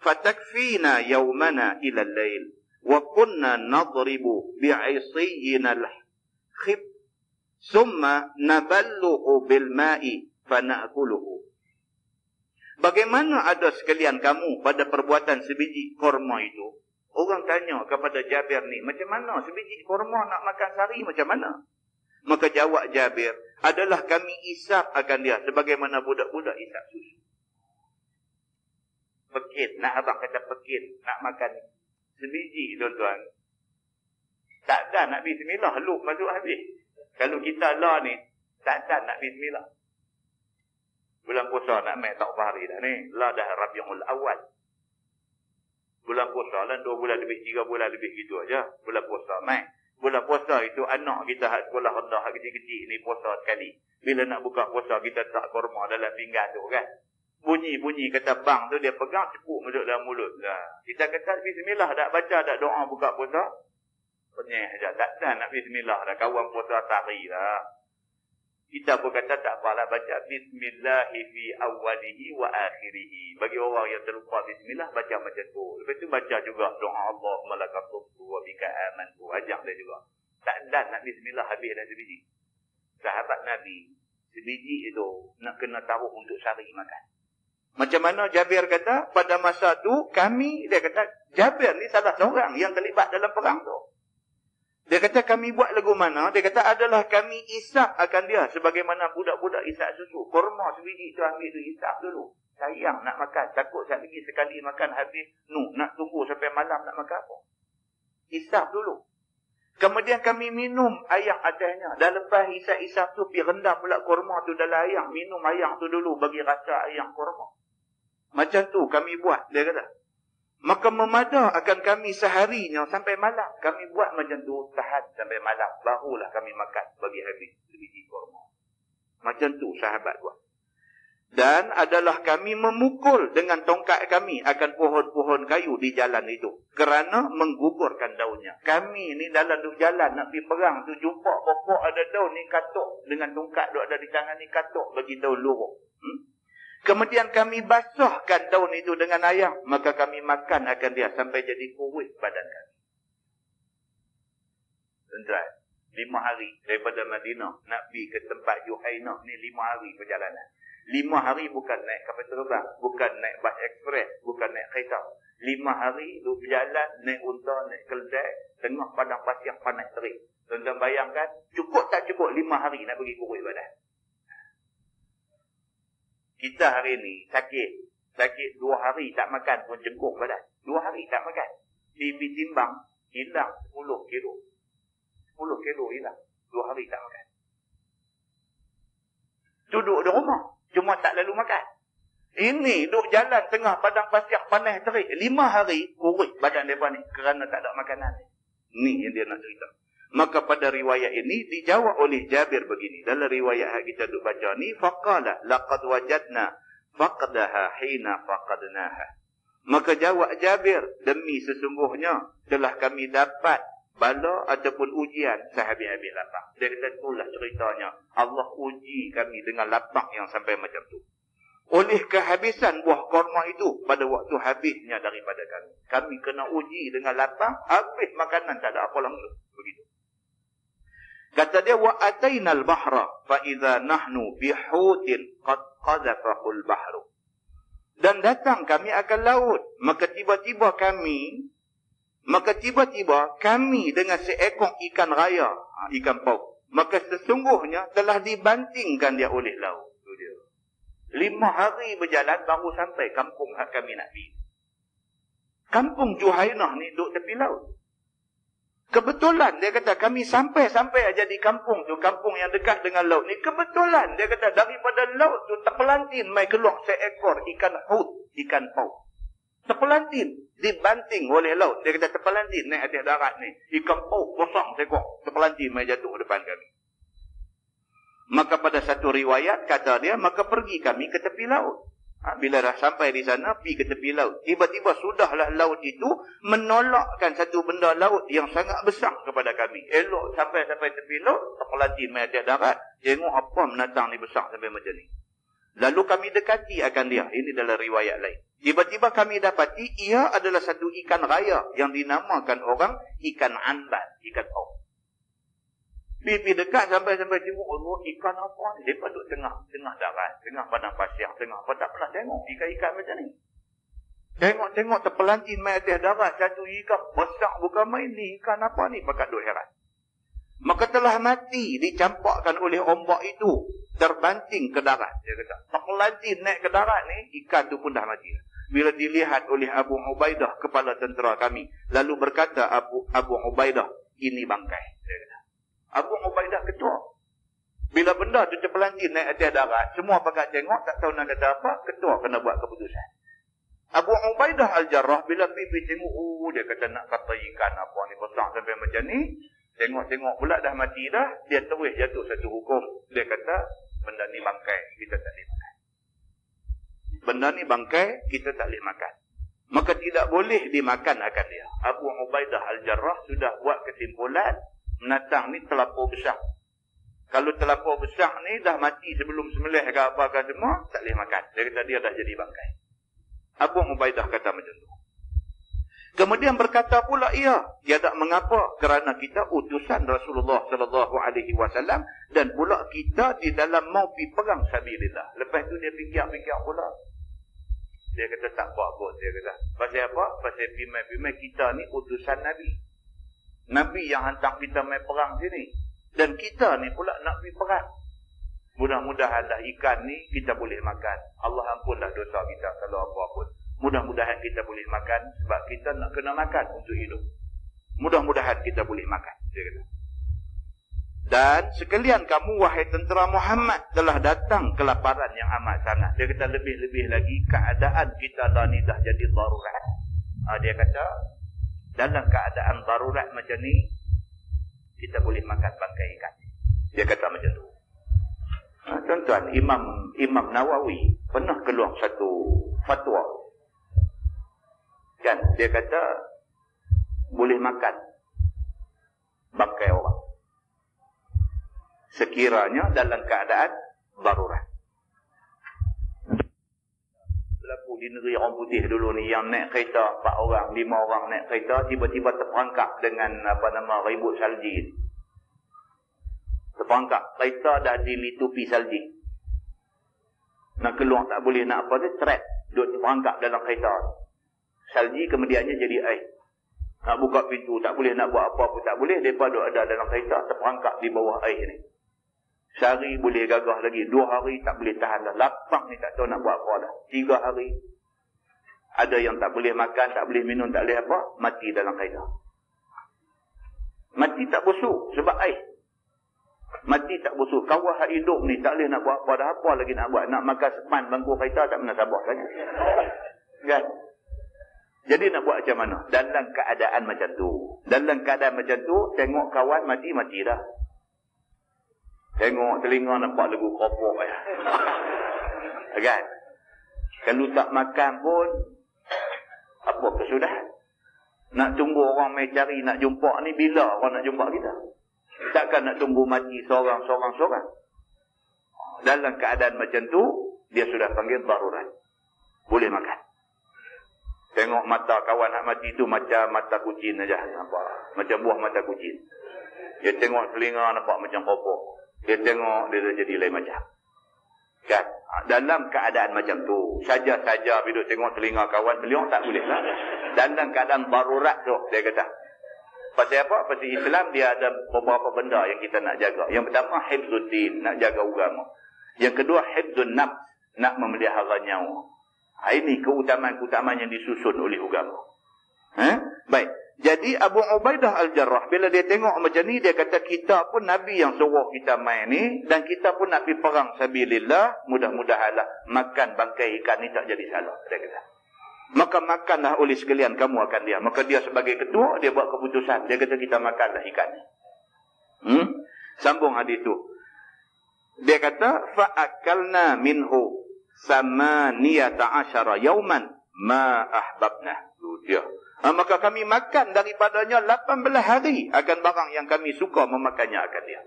fatakfina yawmana ila al-layl, wa kunna nadribu bi'isiyyina al-khib, thumma naballuhu bil-ma'i fana'kuluhu. Bagaimana ada sekalian kamu pada perbuatan sebiji kurma itu? Orang tanya kepada Jabir ni, macam mana sebiji kurma nak makan sehari macam mana? Maka jawab Jabir, adalah kami isap akan dia sebagaimana budak-budak isap susu. Pekit, nak abang kata pekit, nak makan sebiji tuan-tuan. Tak ada nak bismillah, lup masuk habis. Kalau kita lah ni, tak ada nak bismillah. Bulan puasa nak main tak hari dah ni. Lah dah Rabiul Awal. Bulan puasa lah 2 bulan lebih, 3 bulan lebih gitu aja. Bulan puasa main. Bulan puasa itu anak kita hak sekolah rendah, hak kecil-kecil ni puasa sekali. Bila nak buka puasa kita tak kurma dalam pinggan tu kan. Bunyi-bunyi kata bang tu dia pegang cepuk masuk dalam mulut. Kita kata bismillah tak baca tak doa buka puasa. Penyeh saja. Tak dah nak bismillah dah. Kawan puasa tari lah. Kita pun kata tak apalah baca bismillahi fi awwalihi wa akhirihi. Bagi orang yang terlupa bismillah, baca macam tu. Lepas tu baca juga doa Allahumma lakal hamdu wa bika amantu. Ajak dia juga. Tak dah nak bismillah habis dah sebiji. Sahabat Nabi, sebiji itu nak kena taruh untuk sari makan. Macam mana Jabir kata, pada masa tu kami, dia kata, Jabir ni salah seorang yang terlibat dalam perang tu. Dia kata kami buat lagu mana? Dia kata adalah kami isap akan dia sebagaimana budak-budak isap susu. Korma sebiji tu ambil tu isap dulu. Sayang nak makan. Takut sekali sekali makan habis. Nak tunggu sampai malam nak makan apa. Isap dulu. Kemudian kami minum air atasnya. Dah lepas isap-isap tu, pergi rendam pula korma tu dalam air. Minum air tu dulu bagi rasa air korma. Macam tu kami buat. Dia kata. Maka memada akan kami seharinya sampai malam. Kami buat macam tu, tahan sampai malam. Barulah kami makan bagi habis sebiji korma. Macam tu sahabat buat. Dan adalah kami memukul dengan tongkat kami akan pohon-pohon kayu di jalan itu. Kerana menggugurkan daunnya. Kami ni dalam duk jalan nak pergi perang tu, jumpa pokok ada daun ni katuk. Dengan tongkat duk ada di tangan ni katuk bagi daun luruh. Kemudian kami basahkan daun itu dengan air. Maka kami makan akan dia sampai jadi kurit badan kami. Tuan-tuan, 5 hari daripada Madinah nak pergi ke tempat Juhainah ni 5 hari perjalanan. 5 hari bukan naik kapal terbang, bukan naik bas ekspres, bukan naik kereta. 5 hari duduk berjalan, naik unta, naik keledai, tengah padang pasir panas terik. Tuan-tuan bayangkan, cukup tak cukup 5 hari nak pergi kurit badan. Kita hari ni sakit 2 hari tak makan pun jengkung badan. 2 hari tak makan. Pergi timbang, hilang 10 kilo. 10 kilo hilang. 2 hari tak makan. Duduk di rumah. Cuma tak lalu makan. Ini duduk jalan tengah padang pasir panas terik. 5 hari kurus badan mereka ni. Kerana tak ada makanan. Ni yang dia nak cerita. Maka pada riwayat ini dijawab oleh Jabir begini. Dalam riwayat yang kita duk baca ni. Faqala laqad wajadna faqdaha hina faqadnaha. Maka jawab Jabir. Demi sesungguhnya telah kami dapat bala ataupun ujian sehabis-habis lapang. Dia kata itulah ceritanya. Allah uji kami dengan lapang yang sampai macam tu. Oleh kehabisan buah korma itu pada waktu habisnya daripada kami. Kami kena uji dengan lapang. Habis makanan tak ada apa langsung. Begitu. Kata dia, wa atainal bahra fa idza nahnu bihutin qad qadhafahu al-bahru. Dan datang kami akan laut, maka tiba-tiba kami dengan seekor ikan raya, ikan paus. Maka sesungguhnya telah dibantingkan dia oleh laut. Itu dia. 5 hari berjalan baru sampai kampung yang kami nak pergi. Kampung Juhainah ni duduk tepi laut. Kebetulan dia kata kami sampai aja di kampung tu, kampung yang dekat dengan laut ni. Kebetulan dia kata daripada laut tu terpelantin mai keluar seekor ikan hut, ikan paus. Terpelantin, dibanting oleh laut. Dia kata terpelantin naik atas darat ni. Ikan paus kosong seekor, terpelantin mai jatuh depan kami. Maka pada satu riwayat kata dia, maka pergi kami ke tepi laut. Bila dah sampai di sana, pergi ke tepi laut. Tiba-tiba sudahlah laut itu menolakkan satu benda laut yang sangat besar kepada kami. Elok sampai tepi laut, terpelantin mai atas darat. Tengok apa menatang ni besar sampai macam ni. Lalu kami dekati akan dia. Ini dalam riwayat lain. Tiba-tiba kami dapati ia adalah satu ikan raya yang dinamakan orang ikan anbat, ikan paus. Pergi dekat sampai tengok, Allah, ikan apa ni? Dia duduk tengah darat, tengah padang pasir, tengah apa. Tak pernah tengok ikan-ikan macam ni. Tengok terpelantin mai atas darat, satu ikan besar bukan main ni. Ikan apa ni? Pakat duk heran. Maka telah mati, dicampakkan oleh ombak itu, terbanting ke darat. Dia kata, terpelantin naik ke darat ni, ikan tu pun dah mati. Bila dilihat oleh Abu Ubaidah, kepala tentera kami, lalu berkata Abu Ubaidah, ini bangkai. Dia kata. Abu Ubaidah ketua. Bila benda tu terpelantin naik atas darat, semua pakat tengok, tak tahu nak kata apa, ketua kena buat keputusan. Abu Ubaidah Al-Jarrah, bila pergi tengok, dia kata nak kata ikan apa ni, besar sampai macam ni, tengok pula dah mati dah, dia terus jatuh satu hukum. Dia kata, benda ni bangkai, kita tak boleh makan. Benda ni bangkai, kita tak boleh makan. maka tidak boleh dimakan akan dia. Abu Ubaidah Al-Jarrah sudah buat kesimpulan, menatang ni terlampau besar. Kalau terlampau besar ni dah mati sebelum sembelih ke apa ke semua, tak boleh makan. Dia kata dia dah jadi bangkai. Abu Ubaidah kata macam tu. Kemudian berkata pula ia, tiada mengapa kerana kita utusan Rasulullah sallallahu alaihi wasallam dan pula kita di dalam mau pergi perang sabilillah. Lepas tu dia fikir-fikir pula. Dia kata tak apa pun, dia kata. Pasal apa? Pasal pimai-pimai kita ni utusan Nabi. Nabi yang hantar kita main perang sini. Dan kita ni pula nak pergi perang. Mudah-mudahanlah ikan ni kita boleh makan. Allah ampunlah dosa kita kalau apa pun. Mudah-mudahan kita boleh makan sebab kita nak kena makan untuk hidup. Mudah-mudahan kita boleh makan, dia kata. Dan sekalian kamu wahai tentera Muhammad telah datang kelaparan yang amat sangat. Dia kata lebih-lebih lagi keadaan kita dah ni dah jadi darurat. Dia kata dalam keadaan darurat macam ni kita boleh makan bangkai ikan. Dia kata macam tu. Tuan-tuan, Imam Nawawi pernah keluar satu fatwa. Kan, dia kata boleh makan bangkai orang sekiranya dalam keadaan darurat. Berlaku di negeri orang putih dulu ni yang naik kereta 4 orang, 5 orang naik kereta, tiba-tiba terperangkap dengan ribut salji. Terperangkap, kereta dah dilitupi salji. Nak keluar tak boleh, nak apa dia, trap, duduk terperangkap dalam kereta. Salji kemudiannya jadi air. Nak buka pintu tak boleh, nak buat apa pun tak boleh. Mereka duduk ada dalam kereta terperangkap di bawah air ni. Sehari boleh gagah lagi, 2 hari tak boleh tahan dah. Lapang ni tak tahu nak buat apa dah. 3 hari ada yang tak boleh makan, tak boleh minum, tak boleh apa, mati dalam kereta. Mati tak busuk sebab air. Mati tak busuk. Kawah hidup ni tak boleh nak buat apa dah. Apa lagi nak buat? Nak makan sepan bangku kereta tak pernah sabar lagi. Kan? Jadi nak buat macam mana? Dalam keadaan macam tu. Dalam keadaan macam tu, tengok kawan mati dah. Tengok telinga nampak lagu kopok. Kan? Kalau tak makan pun, apa kesudahan? Nak tunggu orang mai cari, nak jumpa ni, bila orang nak jumpa kita? Takkan nak tunggu mati seorang. Dalam keadaan macam tu, dia sudah panggil darurat. Boleh makan. Tengok mata kawan nak mati tu macam mata kucing aja, nampak. Macam buah mata kucing. Dia tengok telinga nampak macam kopok. Dia tengok dia jadi lain macam. Kan? Dalam keadaan macam tu, saja-saja bila tengok telinga kawan beliau tak boleh lah. Dalam keadaan darurat tu, dia kata. Pasal apa? Pasal Islam dia ada beberapa benda yang kita nak jaga. Yang pertama, hifzuddin, nak jaga agama. Yang kedua, hifzun nafs, nak memelihara nyawa. Ini keutamaan-keutamaan yang disusun oleh agama. Baik. Jadi Abu Ubaidah Al-Jarrah, bila dia tengok macam ni, dia kata kita pun Nabi yang suruh kita main ni, dan kita pun nak pergi perang sabilillah, mudah-mudahanlah makan bangkai ikan ni tak jadi salah. Dia kata. Maka makanlah oleh sekalian kamu akan dia. Maka dia sebagai ketua, dia buat keputusan. Dia kata kita makanlah ikan ni. Sambung hadis tu. Dia kata, fa'akalna minhu samaniyata asyara yauman ma ahbabna. Itu dia. Maka kami makan daripadanya 18 hari akan barang yang kami suka memakannya akan dia.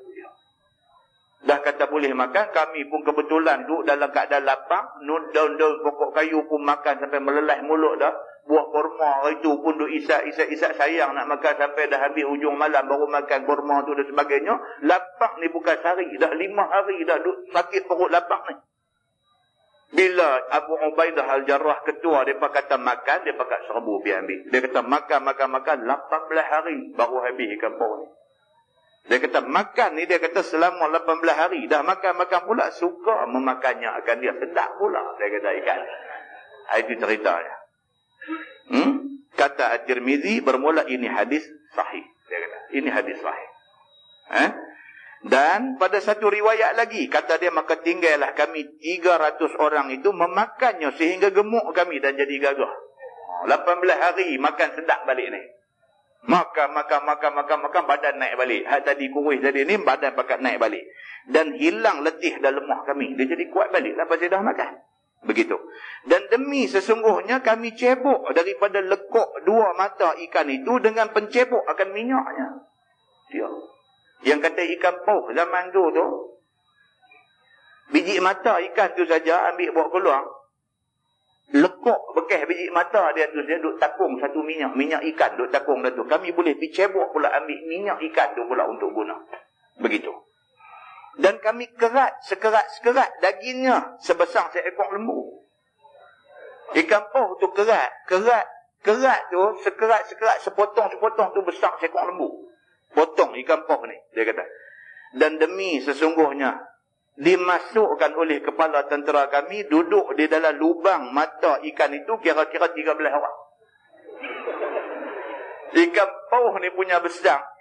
Dah kata boleh makan, kami pun kebetulan duduk dalam keadaan lapang, daun-daun pokok kayu pun makan sampai meleleh mulut dah. Buah kurma itu pun duduk isak sayang nak makan sampai dah habis hujung malam baru makan kurma tu dan sebagainya. Lapang ni bukan sehari, dah 5 hari dah duduk sakit perut lapang ni. Bila Abu Ubaidah Al-Jarrah ketua, dia kata makan, dia pakat serbu pergi ambil. Dia kata makan 18 hari baru habis ikan paus ni. Dia kata makan ni, dia kata selama 18 hari. Dah makan pula, suka memakannya akan dia. Sedap pula, dia kata ikan. Itu ceritanya. Kata At-Tirmizi, bermula ini hadis sahih. Dia kata, ini hadis sahih. Dan pada satu riwayat lagi, kata dia, maka tinggallah kami 300 orang itu memakannya sehingga gemuk kami dan jadi gagah. 18 hari makan sedap balik ni. Makan, badan naik balik. Tadi kurus tadi ni, badan pakat naik balik. Dan hilang letih dan lemah kami. Dia jadi kuat balik lah pasal dah makan. Begitu. Dan demi sesungguhnya kami cebok daripada lekuk dua mata ikan itu dengan pencebok akan minyaknya. Dia. Yang kata ikan paus zaman tu, biji mata ikan tu saja ambil bawa keluar. Lekuk bekas biji mata dia tu, dia duk takung satu minyak. Minyak ikan duk takung dah tu. Kami boleh pergi cebok pula ambil minyak ikan tu pula untuk guna. Begitu. Dan kami kerat, sekerat-sekerat dagingnya sebesar seekor lembu. Ikan paus tu kerat tu, sekerat-sekerat, sepotong-sepotong tu besar seekor lembu. Potong ikan paus ni, dia kata. Dan demi sesungguhnya, dimasukkan oleh kepala tentera kami, duduk di dalam lubang mata ikan itu, kira-kira 13 orang. Ikan paus ni punya besar.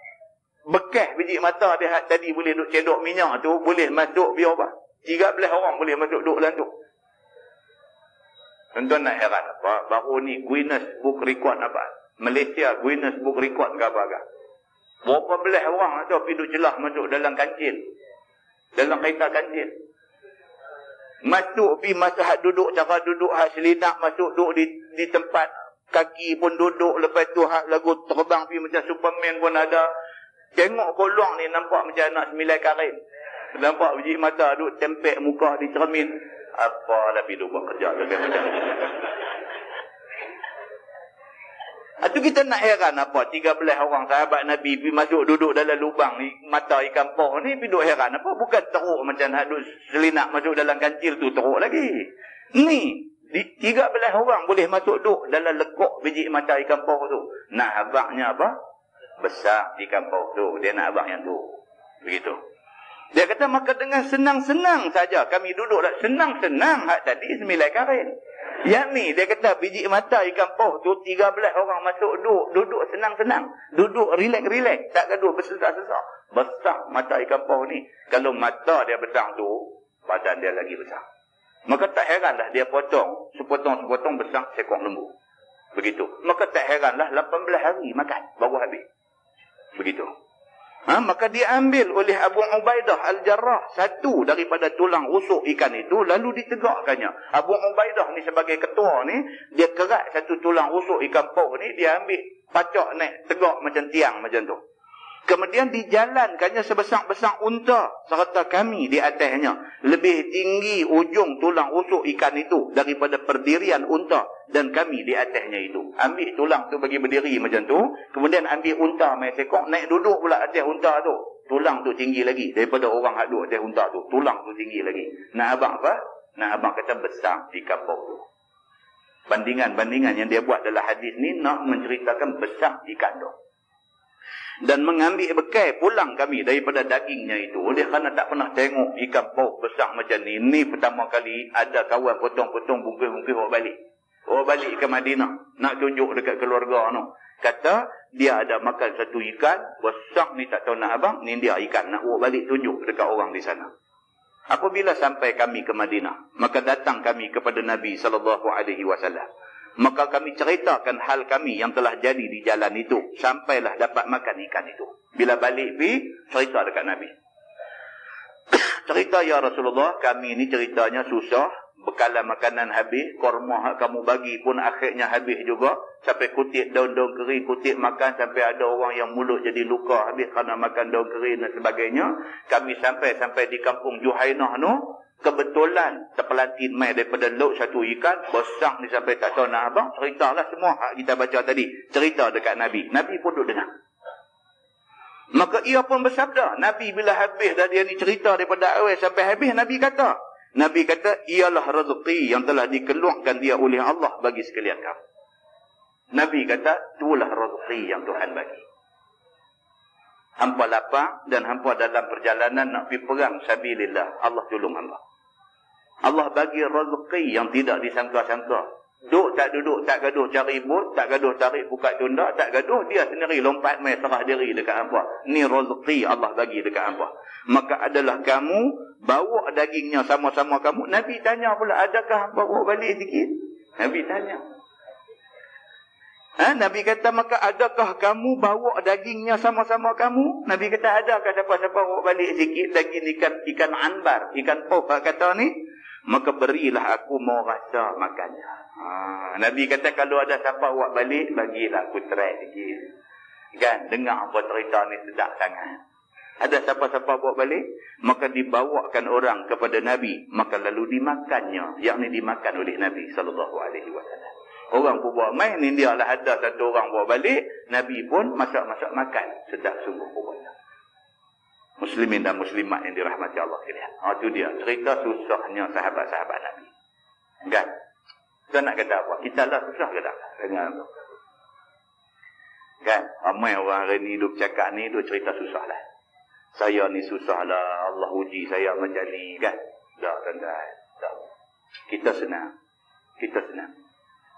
Bekas biji mata dia tadi boleh duk cedok minyak tu, boleh masuk biar apa? 13 orang boleh masuk duduk dalam tu. Tuan-tuan nak heran apa? Baru ni Guinness Book Record apa? Malaysia Guinness Book Record ke apa? Berapa belas orang tu pergi duduk celah masuk dalam kancil. Dalam kereta kancil. Masuk pergi masa duduk, cara duduk hak selinak, masuk duduk di tempat kaki pun duduk. Lepas tu hak lagu terbang pergi macam Superman pun ada. Tengok kolong ni nampak macam anak 9 karin. Nampak biji mata duduk tempek muka di cermin. Apa lah pergi buat kerja tu macam ni. Itu kita nak heran apa? 13 orang sahabat Nabi pergi masuk duduk dalam lubang ni, mata ikan paus ni, pergi duduk heran apa? Bukan teruk macam nak duduk selinak masuk dalam kancil tu, teruk lagi. Ni 13 orang boleh masuk duduk dalam lekuk biji mata ikan paus tu. Nak habaknya apa? Besar ikan paus tu. Dia nak habak yang tu. Begitu. Dia kata, maka dengan senang-senang saja kami duduk. Senang-senang hak tadi 9 karin. Yang ni, dia kata, biji mata ikan paus tu 13 orang masuk duduk senang-senang. Duduk relax-relax. Tak gaduh bersesak-sesak. Besar mata ikan paus ni. Kalau mata dia besar tu, badan dia lagi besar. Maka tak heranlah dia potong. Sepotong-sepotong besar seekor lembu. Begitu. Maka tak heranlah 18 hari makan. Baru habis. Begitu. Maka diambil oleh Abu Ubaidah Al-Jarrah satu daripada tulang rusuk ikan itu, lalu ditegakkannya. Abu Ubaidah ni sebagai ketua ni, dia kerat satu tulang rusuk ikan paus ni, dia ambil pacak naik tegak macam tiang macam tu. Kemudian dijalankannya sebesar-besar unta serta kami di atasnya. Lebih tinggi ujung tulang rusuk ikan itu daripada perdirian unta dan kami di atasnya itu. Ambil tulang tu bagi berdiri macam tu, kemudian ambil unta mai sekok, naik duduk pula atas unta tu. Tulang tu tinggi lagi daripada orang hak duduk atas unta tu. Tulang tu tinggi lagi. Nak abang apa? Nak abang kata besar ikan paus tu. Bandingan-bandingan yang dia buat dalam hadis ni nak menceritakan besar ikan tu. Dan mengambil bekai pulang kami daripada dagingnya itu. Dia kerana tak pernah tengok ikan paus besar macam ni. Ni pertama kali ada kawan potong-potong bungkus-bungkus bawa balik. Bawa balik ke Madinah. Nak tunjuk dekat keluarga tu. Kata dia ada makan satu ikan besar ni, tak tahu nak abang. Ni dia ikan. Nak bawa balik tunjuk dekat orang di sana. Apabila sampai kami ke Madinah, maka datang kami kepada Nabi SAW. Maka kami ceritakan hal kami yang telah jadi di jalan itu. Sampailah dapat makan ikan itu. Bila balik pergi, cerita dekat Nabi. Cerita, ya Rasulullah, kami ni ceritanya susah. Bekalan makanan habis. Korma kamu bagi pun akhirnya habis juga. Sampai kutip daun-daun kering, kutip makan. Sampai ada orang yang mulut jadi luka habis kerana makan daun kering dan sebagainya. Kami sampai di kampung Juhainah tu. Kebetulan terpelantin mai daripada laut satu ikan besar ni sampai tak tahu nak abang. Ceritalah semua hak kita baca tadi. Cerita dekat Nabi. Nabi pun duduk dengar. Maka ia pun bersabda. Nabi bila habis dah dia ni cerita daripada awal sampai habis, Nabi kata, ialah rezeki yang telah dikeluarkan dia oleh Allah bagi sekalian kamu. Nabi kata, itulah rezeki yang Tuhan bagi. Hampa lapar dan hampa dalam perjalanan nak pergi perang sabilillah, Allah tolong hampa. Allah bagi rezeki yang tidak disangka-sangka. Duduk tak gaduh cari bot, tak gaduh tarik buka tunda, tak gaduh, dia sendiri lompat mai serah diri dekat hampa. Ni rezeki Allah bagi dekat hampa. Maka adalah kamu bawa dagingnya sama-sama kamu. Nabi tanya pula, adakah hampa bawa balik sikit? Nabi tanya. Nabi kata, maka adakah kamu bawa dagingnya sama-sama kamu? Nabi kata, adakah siapa-siapa bawa balik sikit daging ikan anbar, ikan paus kata ni? maka berilah aku mau rasa makannya. Nabi kata kalau ada siapa buat balik, bagilah aku try sikit. Kan, dengar apa cerita ni sedap sangat. Ada siapa-siapa buat balik, maka dibawakan orang kepada Nabi, maka lalu dimakannya, yakni dimakan oleh Nabi SAW. Orang pun buat main ni, dia lah ada satu orang bawa balik, Nabi pun masak-masak makan. Sedap sungguh pokoknya. Muslimin dan muslimat yang dirahmati Allah sekalian. Itu dia cerita susahnya sahabat-sahabat Nabi. Kan? Kita nak kata apa? Kita lah susah ke tak? Dengan kan? Ramai orang hari ni hidup cakap ni, duk cerita susah lah. Saya ni susah lah, Allah uji saya macam ni, kan? Tak, tuan-tuan. Tak. Kita senang. Kita senang.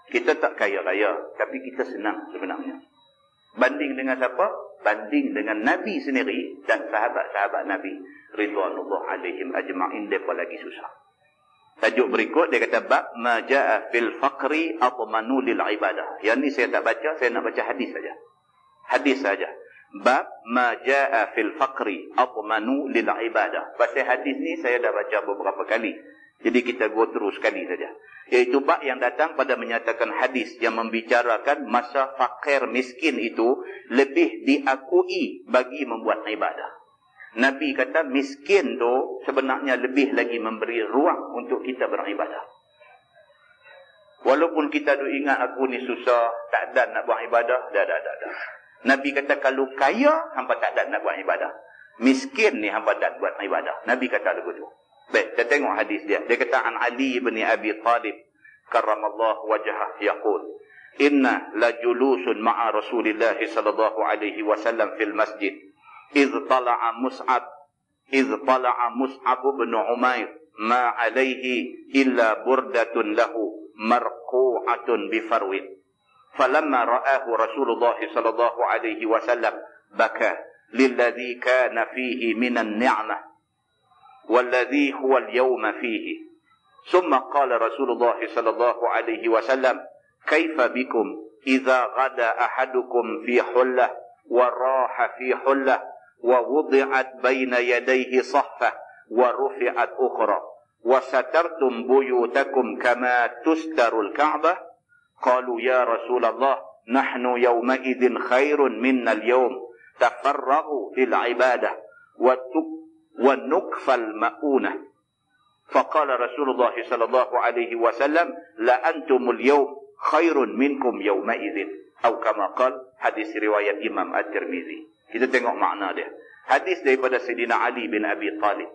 Kita tak kaya-raya, tapi kita senang sebenarnya. Banding dengan siapa? Banding dengan Nabi sendiri dan sahabat-sahabat Nabi ridwanullah alaihim ajma'in, mereka lagi susah. Tajuk berikut dia kata bab ma jaa fil faqri atmanu lil ibadah. Yang ni saya tak baca, saya nak baca hadis saja. Hadis saja. Bab ma jaa fil faqri atmanu lil ibadah. Pasal hadis ni saya dah baca beberapa kali. Jadi kita go terus sekali saja. Iaitu bab yang datang pada menyatakan hadis yang membicarakan masa fakir miskin itu lebih diakui bagi membuat ibadah. Nabi kata miskin tu sebenarnya lebih lagi memberi ruang untuk kita beribadah. Walaupun kita tu ingat aku ni susah, tak ada nak buat ibadah, dah. Nabi kata kalau kaya, hampa tak ada nak buat ibadah. Miskin ni hampa tak buat ibadah. Nabi kata begitu. Baik, kita tengok hadis dia. Dia kata an Ali bin Abi Talib karramallahu wajhah yaqul inna la julusun ma'a Rasulillah sallallahu alaihi wasallam fil masjid idh tala'a Mus'ab bin Umair ma alaihi illa burdatun lahu marqu'atun bi farwin falamma ra'ahu Rasulullah sallallahu alaihi wasallam baka lilladhi kana fihi minan ni'mah والذي هو اليوم فيه ثم قال رسول الله صلى الله عليه وسلم كيف بكم إذا غدا أحدكم في حلة وراح في حلة ووضعت بين يديه صحفة ورفعت أخرى وسترتم بيوتكم كما تستر الكعبة قالوا يا رسول الله نحن يومئذ خير منا اليوم تفرغوا للعبادة ونكف المؤونة فقال رسول الله صلى الله عليه وسلم لأنتم اليوم خير منكم يومئذ أو كما قال hadis riwayat Imam At-Tirmizi. Kita tengok makna dia. Hadis daripada Sayyidina Ali bin Abi Talib.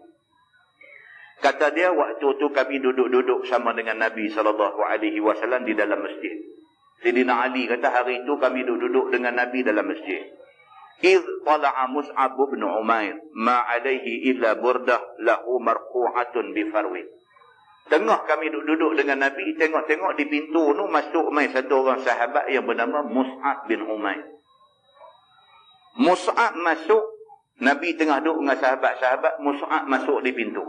Kata dia waktu tu kami duduk-duduk sama dengan Nabi SAW di dalam masjid. Sayyidina Ali kata hari itu kami duduk-duduk dengan Nabi dalam masjid. إذ طلع مصعب بن عمير ما عليه إلا بردة له مرقوعة بفرو. Tengah kami duduk dengan Nabi, tengok-tengok di pintu tu masuk mai satu orang sahabat yang bernama Mus'ab bin Umair. Mus'ab masuk, Nabi tengah duduk dengan sahabat-sahabat, Mus'ab masuk di pintu.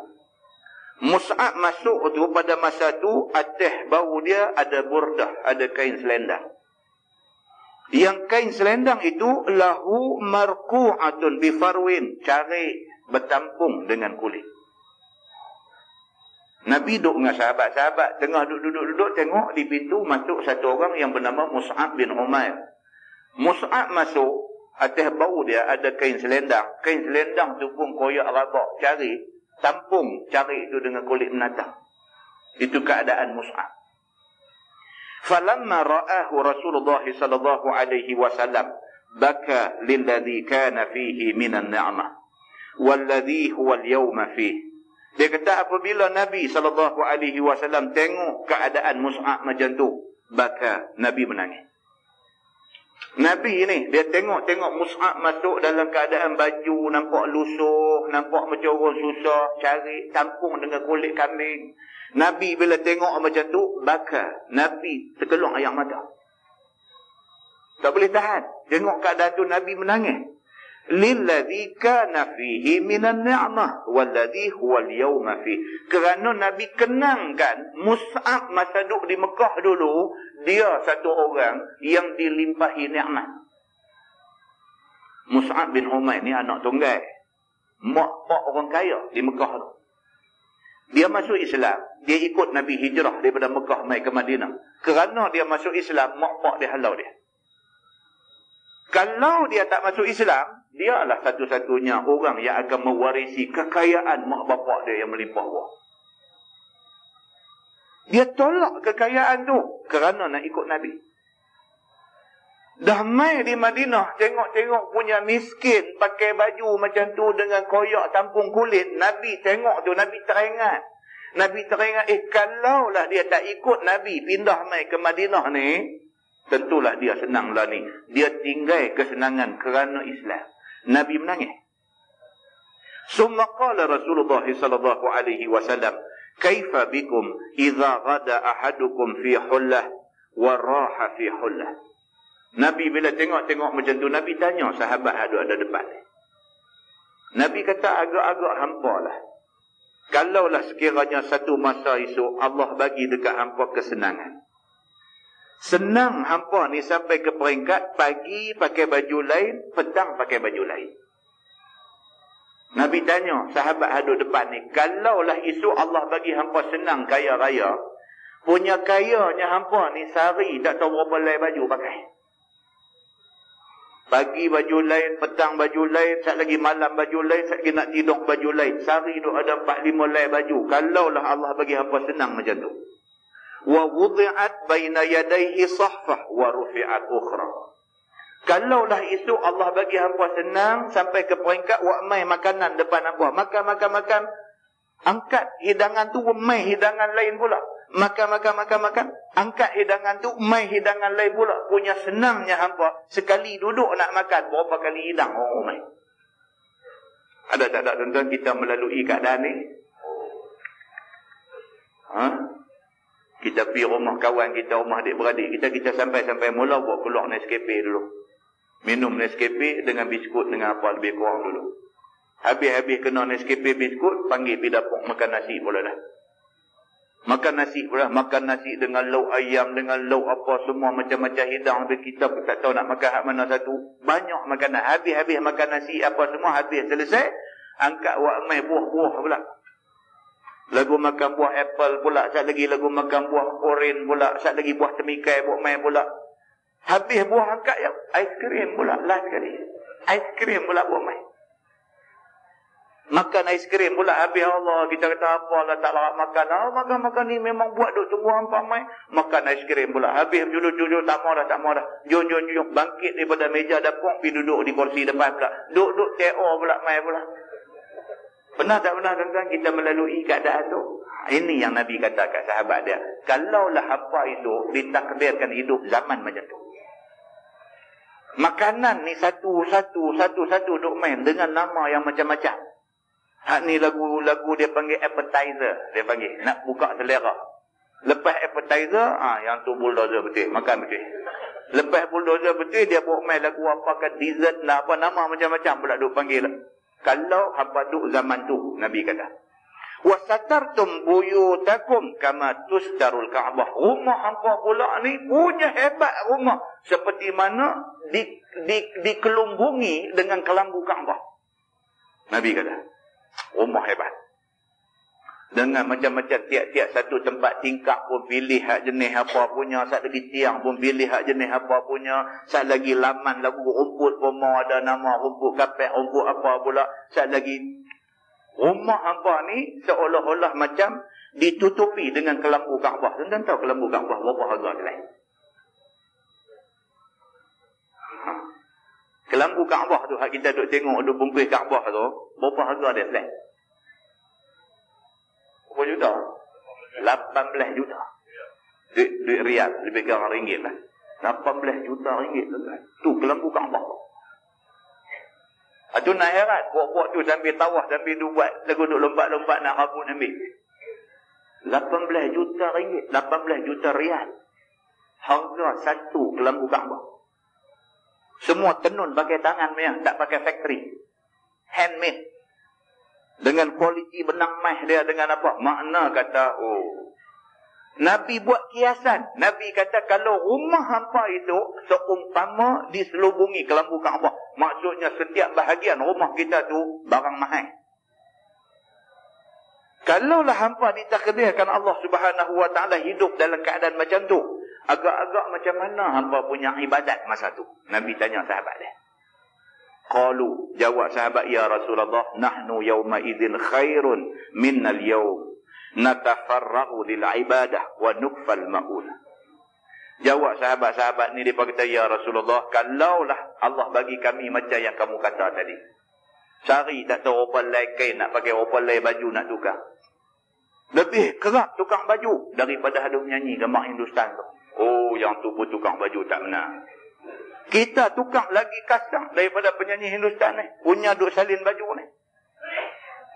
Mus'ab masuk tu pada masa tu atas bau dia ada burdah, ada kain selendang. Yang kain selendang itu lahu marqu'atun bifarwin, cari bertampung dengan kulit. Nabi duduk dengan sahabat-sahabat, tengah duduk tengok di pintu masuk satu orang yang bernama Mus'ab bin Umair. Mus'ab masuk, atas bau dia ada kain selendang. Kain selendang tu pun koyak rabak, cari tampung, cari itu dengan kulit menatang. Itu keadaan Mus'ab. فلما رآه رسول الله صلى الله عليه وسلم بكى للذي كان فيه من النعمة والذي هو اليوم فيه. Dia kata apabila Nabi SAW tengok keadaan Mus'ab macam tu, baka, Nabi menangis. Nabi ni dia tengok Mus'ab masuk dalam keadaan baju nampak lusuh, nampak macam orang susah, cari tampung dengan kulit kambing. Nabi bila tengok macam tu, baka, Nabi terkeluar air mata. Tak boleh tahan. Tengok keadaan tu Nabi menangis. Lilladzi kana fihi minan ni'mah walladzi huwa al-yawma fihi. Kerana Nabi kenangkan Mus'ab masa duduk di Mekah dulu, dia satu orang yang dilimpahi nikmat. Mus'ab bin Umair ni anak tunggal. Mak orang kaya di Mekah tu. Dia masuk Islam, dia ikut Nabi hijrah daripada Mekah mai ke Madinah. Kerana dia masuk Islam, mak-mak dia halau dia. Kalau dia tak masuk Islam, dia adalah satu-satunya orang yang akan mewarisi kekayaan mak bapak dia yang melimpah ruah. Dia tolak kekayaan tu kerana nak ikut Nabi. Dah mai di Madinah, tengok-tengok punya miskin pakai baju macam tu dengan koyak tampung kulit. Nabi tengok tu, Nabi teringat. Kalaulah dia tak ikut Nabi pindah mai ke Madinah ni, tentulah dia senanglah ni. Dia tinggal kesenangan kerana Islam. Nabi menangis. Summa qala Rasulullah sallallahu alaihi wasallam, "Kaifa bikum idza ghada ahadukum fi hullah wa raha fi hullah?" Nabi bila tengok-tengok macam tu, Nabi tanya sahabat ada depan. Nabi kata agak-agak hampa lah. Kalaulah sekiranya satu masa esok Allah bagi dekat hampa kesenangan. Senang hampa ni sampai ke peringkat pagi pakai baju lain, petang pakai baju lain. Nabi tanya sahabat ada depan ni, kalaulah esok Allah bagi hampa senang kaya raya, punya kayanya hampa ni sehari tak tahu berapa lai baju pakai. Pagi baju lain, petang baju lain, sat lagi malam baju lain, sat lagi nak tidur baju lain. Sehari duk ada 4-5 lai baju. Kalaulah Allah bagi hampa senang macam tu. Wa wudi'at baina yadayhi sahfah wa rufi'at ukhra. Kalaulah esok Allah bagi hampa senang sampai ke peringkat wa mai makanan depan hampa. Makan. Angkat hidangan tu, mai hidangan lain pula. Makan. Angkat hidangan tu, mai hidangan lain pula. Punya senangnya hampa. Sekali duduk nak makan, berapa kali hidang orang mai. Ada tak ada tuan-tuan kita melalui keadaan ni? Kita pergi rumah kawan kita, rumah adik-beradik kita sampai mula buat keluar Nescafe dulu. Minum Nescafe dengan biskut dengan apa lebih kurang dulu. Habis kena Nescafe biskut, panggil pergi dapur makan nasi pula dah. Makan nasi dengan lauk ayam, dengan lauk apa semua macam-macam hidang. Kita pun tak tahu nak makan hak mana satu. Banyak makanan. Habis makan nasi apa semua, habis selesai. Angkat wak mai buah-buah pula. Lagu makan buah apple pula. Sat lagi lagu makan buah oren pula. Sat lagi buah temikai, buah mai pula. Habis buah angkat yang aiskrim pula. Last sekali. Aiskrim pula buah mai. Makan aiskrim pula. Habis Allah, kita kata apalah tak larat makan. Makan ni memang buat duk tunggu hampa mai. Makan aiskrim pula. Habis jujur tak mau dah. Jom. Bangkit daripada meja dapur, pergi duduk di kursi depan pula. Duduk TO pula mai pula. Pernah tak pernah tuan-tuan kita melalui keadaan tu? Ini yang Nabi kata kat sahabat dia. Kalaulah hampa itu ditakdirkan hidup zaman macam tu. Makanan ni satu duk main dengan nama yang macam-macam. Hak ni lagu dia panggil appetizer, dia panggil nak buka selera. Lepas appetizer, yang tu bulldozer betul, makan betul. Lepas bulldozer betul, dia buat main lagu apa ke dessert lah, apa nama macam-macam pula duk panggil. Kalau hampa duk zaman tu, Nabi kata, wasatartum buyutakum kama tustarul Ka'bah. Rumah hampa pula ni punya hebat rumah, seperti mana dikelumbungi dengan kelambu Ka'bah. Nabi kata, rumah hebat. Dengan macam-macam tiap-tiap satu tempat tingkap pun pilih hak jenis apa punya. Sat lagi tiang pun pilih hak jenis apa punya. Sat lagi laman lagu rumput pun mau ada nama rumput kapek, rumput apa pula. Sat lagi rumah hampa ni seolah-olah macam ditutupi dengan kelambu Kaabah. Tuan-tuan tahu kelambu Kaabah berapa harga dia? Kelambu Kaabah tu hak kita duk tengok duk bungkus Kaabah tu, berapa harga dia selain? Berapa juta? 18 juta. Duit Riyal, lebih kurang ringgit lah. 18 juta ringgit tuan-tuan. Tu kelambu Kaabah. Tu nak heran, buat-buat tu sambil tawah, sambil duk buat lagu duk lompat-lompat nak rabun ambil. 18 juta ringgit, 18 juta Riyal. Harga satu kelambu Kaabah. Semua tenun pakai tangan punya, tak pakai factory. Handmade. Dengan kualiti benang meh dia, dengan apa? Makna kata, Nabi buat kiasan. Nabi kata kalau rumah hampa itu seumpama diselubungi kelambu Kaabah. Maksudnya setiap bahagian rumah kita tu barang mahal. Kalaulah hampa ditakdirkan Allah Subhanahu wa taala hidup dalam keadaan macam tu, agak-agak macam mana hampa punya ibadat masa tu? Nabi tanya sahabat dia. Qalu, jawab sahabat, ya Rasulullah, nahnu yawma idzin khairun minnal yawm, natafarraghu lil ibadah wa nukfal maunah. Jawab sahabat-sahabat ni, dia kata, ya Rasulullah, kalaulah Allah bagi kami macam yang kamu kata tadi, sehari tak tahu apa lai kain nak pakai, apa lai baju nak tukar, lebih kerap tukang baju daripada ada menyanyi gambar Hindustan tu. Oh, yang tu pun tukang baju tak benar. Kita tukang lagi kasar daripada penyanyi Hindustan ni. Punya duk salin baju ni.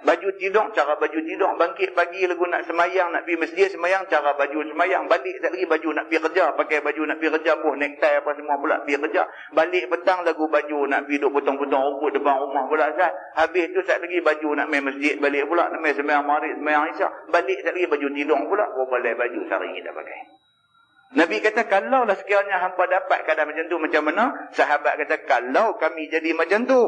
Baju tidur, cara baju tidur. Bangkit pagi lagu nak semayang, nak pergi masjid semayang, cara baju semayang. Balik tak lagi baju nak pergi kerja, pakai baju nak pergi kerja pun, necktie apa semua pula pergi kerja. Balik petang lagu baju nak pergi duk potong-potong rumput depan rumah pula Zat. Habis tu tak lagi baju nak main masjid balik pula, nak main semayang maghrib, semayang isyak. Balik tak lagi baju tidur pula. Berbalai baju sehari kita pakai. Nabi kata, kalaulah sekiranya hampa dapat keadaan macam tu, macam mana? Sahabat kata, kalau kami jadi macam tu,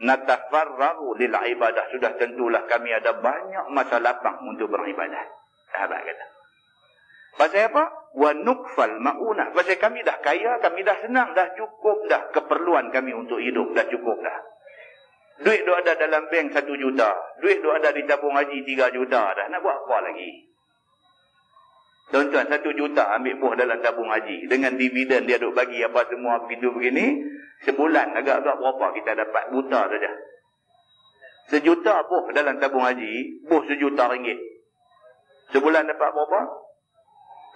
natafarraghu lil ibadah, sudah tentulah kami ada banyak masa lapang untuk beribadah. Sahabat kata. Pasal apa? Wa nukfal maunah. Pasal kami dah kaya, kami dah senang, dah cukup dah keperluan kami untuk hidup, dah cukup dah. Duit tu ada dalam bank 1 juta. Duit tu ada di tabung haji 3 juta dah. Nak buat apa lagi? Tuan-tuan, 1 juta ambil buah dalam tabung haji. Dengan dividen dia duk bagi apa semua begitu begini. Sebulan agak-agak berapa kita dapat? Buta saja. 1 juta buah dalam tabung haji. Buah 1 juta ringgit. Sebulan dapat berapa?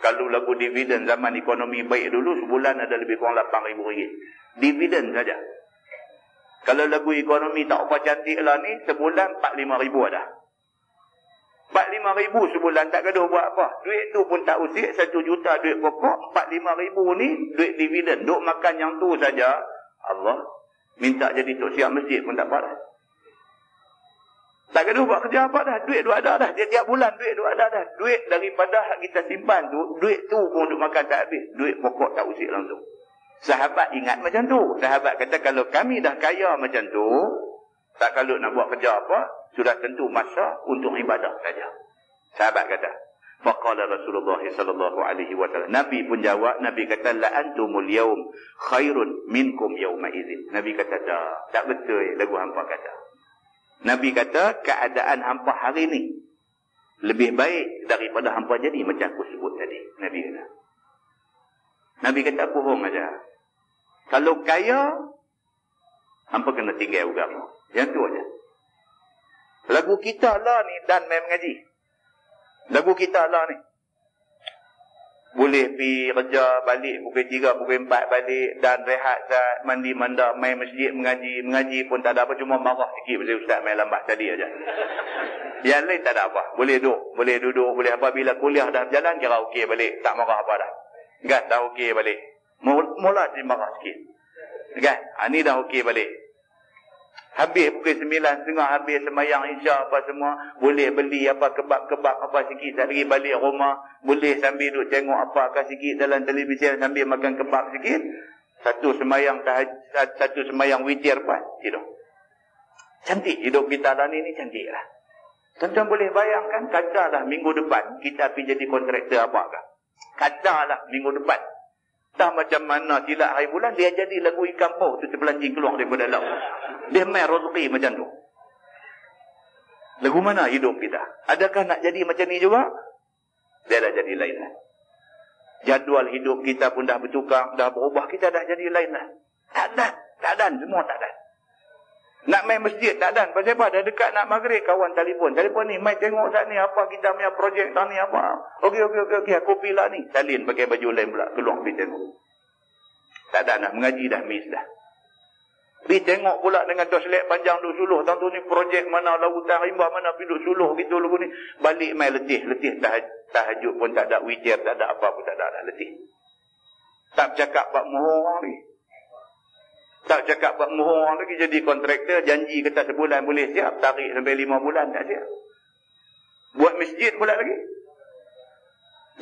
Kalau lagu dividen zaman ekonomi baik dulu, sebulan ada lebih kurang 8,000 ringgit. Dividen saja. Kalau lagu ekonomi tak apa cantik lah ni, sebulan 45,000 ada. 45,000 sebulan tak gaduh buat apa. Duit tu pun tak usik, 1 juta duit pokok, 45,000 ni duit dividen. Duk makan yang tu saja. Allah minta jadi tok siap masjid pun tak apa dah. Tak gaduh buat kerja apa dah. Duit tu ada dah. Tiap-tiap bulan duit tu ada dah. Duit daripada kita simpan tu, duit tu pun duk makan tak habis. Duit pokok tak usik langsung. Sahabat ingat macam tu. Sahabat kata, kalau kami dah kaya macam tu, tak kalau nak buat kerja apa, sudah tentu masa untuk ibadah saja. Sahabat kata, faqala Rasulullah sallallahu alaihi wasallam. Nabi pun jawab, Nabi kata, la antumul yaum khairun minkum yauma idzin. Nabi kata, tak betul lagu hampa kata. Nabi kata, keadaan hampa hari ni lebih baik daripada hampa jadi macam aku sebut tadi. Nabi kata. Nabi kata, bohong aja. Kalau kaya, hampa kena tinggal agama. Yang tu aja. Lagu kita lah ni dan main mengaji. Lagu kita lah ni. Boleh pergi kerja balik pukul 3, pukul 4 balik dan rehat saat mandi mandak, main masjid mengaji. Mengaji pun tak ada apa, cuma marah sikit pasal ustaz main lambat tadi aja. Yang lain tak ada apa. Boleh duduk, boleh apa. Bila kuliah dah berjalan, kira okey balik. Tak marah apa dah. Kan? Dah okey balik. Mula dia marah sikit. Kan? Ni dah okey balik. Habis pukul 9.30 habis semayang isyak apa semua, boleh beli apa kebab-kebab apa sikit, tak lagi balik rumah, boleh sambil duduk tengok apa sikit dalam televisyen sambil makan kebab sikit. Satu semayang witir pun tidur. Cantik hidup kita lah ni cantik lah. Tuan-tuan boleh bayangkan, katalah minggu depan kita pergi jadi kontraktor apakah. Katalah minggu depan. Tak macam mana silap hari bulan, dia jadi lagu ikan paus tu terpelanjing keluar daripada laut. Dia main rezeki macam tu. Lagu mana hidup kita? Adakah nak jadi macam ni juga? Dia dah jadi lain lah. Jadual hidup kita pun dah bertukar, dah berubah, kita dah jadi lain lah. Tak ada, semua tak ada. Nak main masjid tak ada. Pasal apa? Dah dekat nak maghrib, kawan telefon ni, mai tengok saat ni apa kita punya projek tak ni apa. Okey, aku pergi lah ni. Salin pakai baju lain pula, keluar pergi tengok. Tak ada nak mengaji dah, miss dah. Pergi tengok pula dengan toslet panjang duk suluh. Tentu ni projek mana, lautan rimba mana, pergi duk suluh gitu lagu ni. Balik main letih tahajud pun tak ada, witir tak ada, apa pun tak ada, letih. Tak bercakap bab mohon ni. Tak cakap buat mohon lagi, jadi kontraktor, janji kata sebulan boleh siap, tarik sampai 5 bulan tak siap. Buat masjid pula lagi.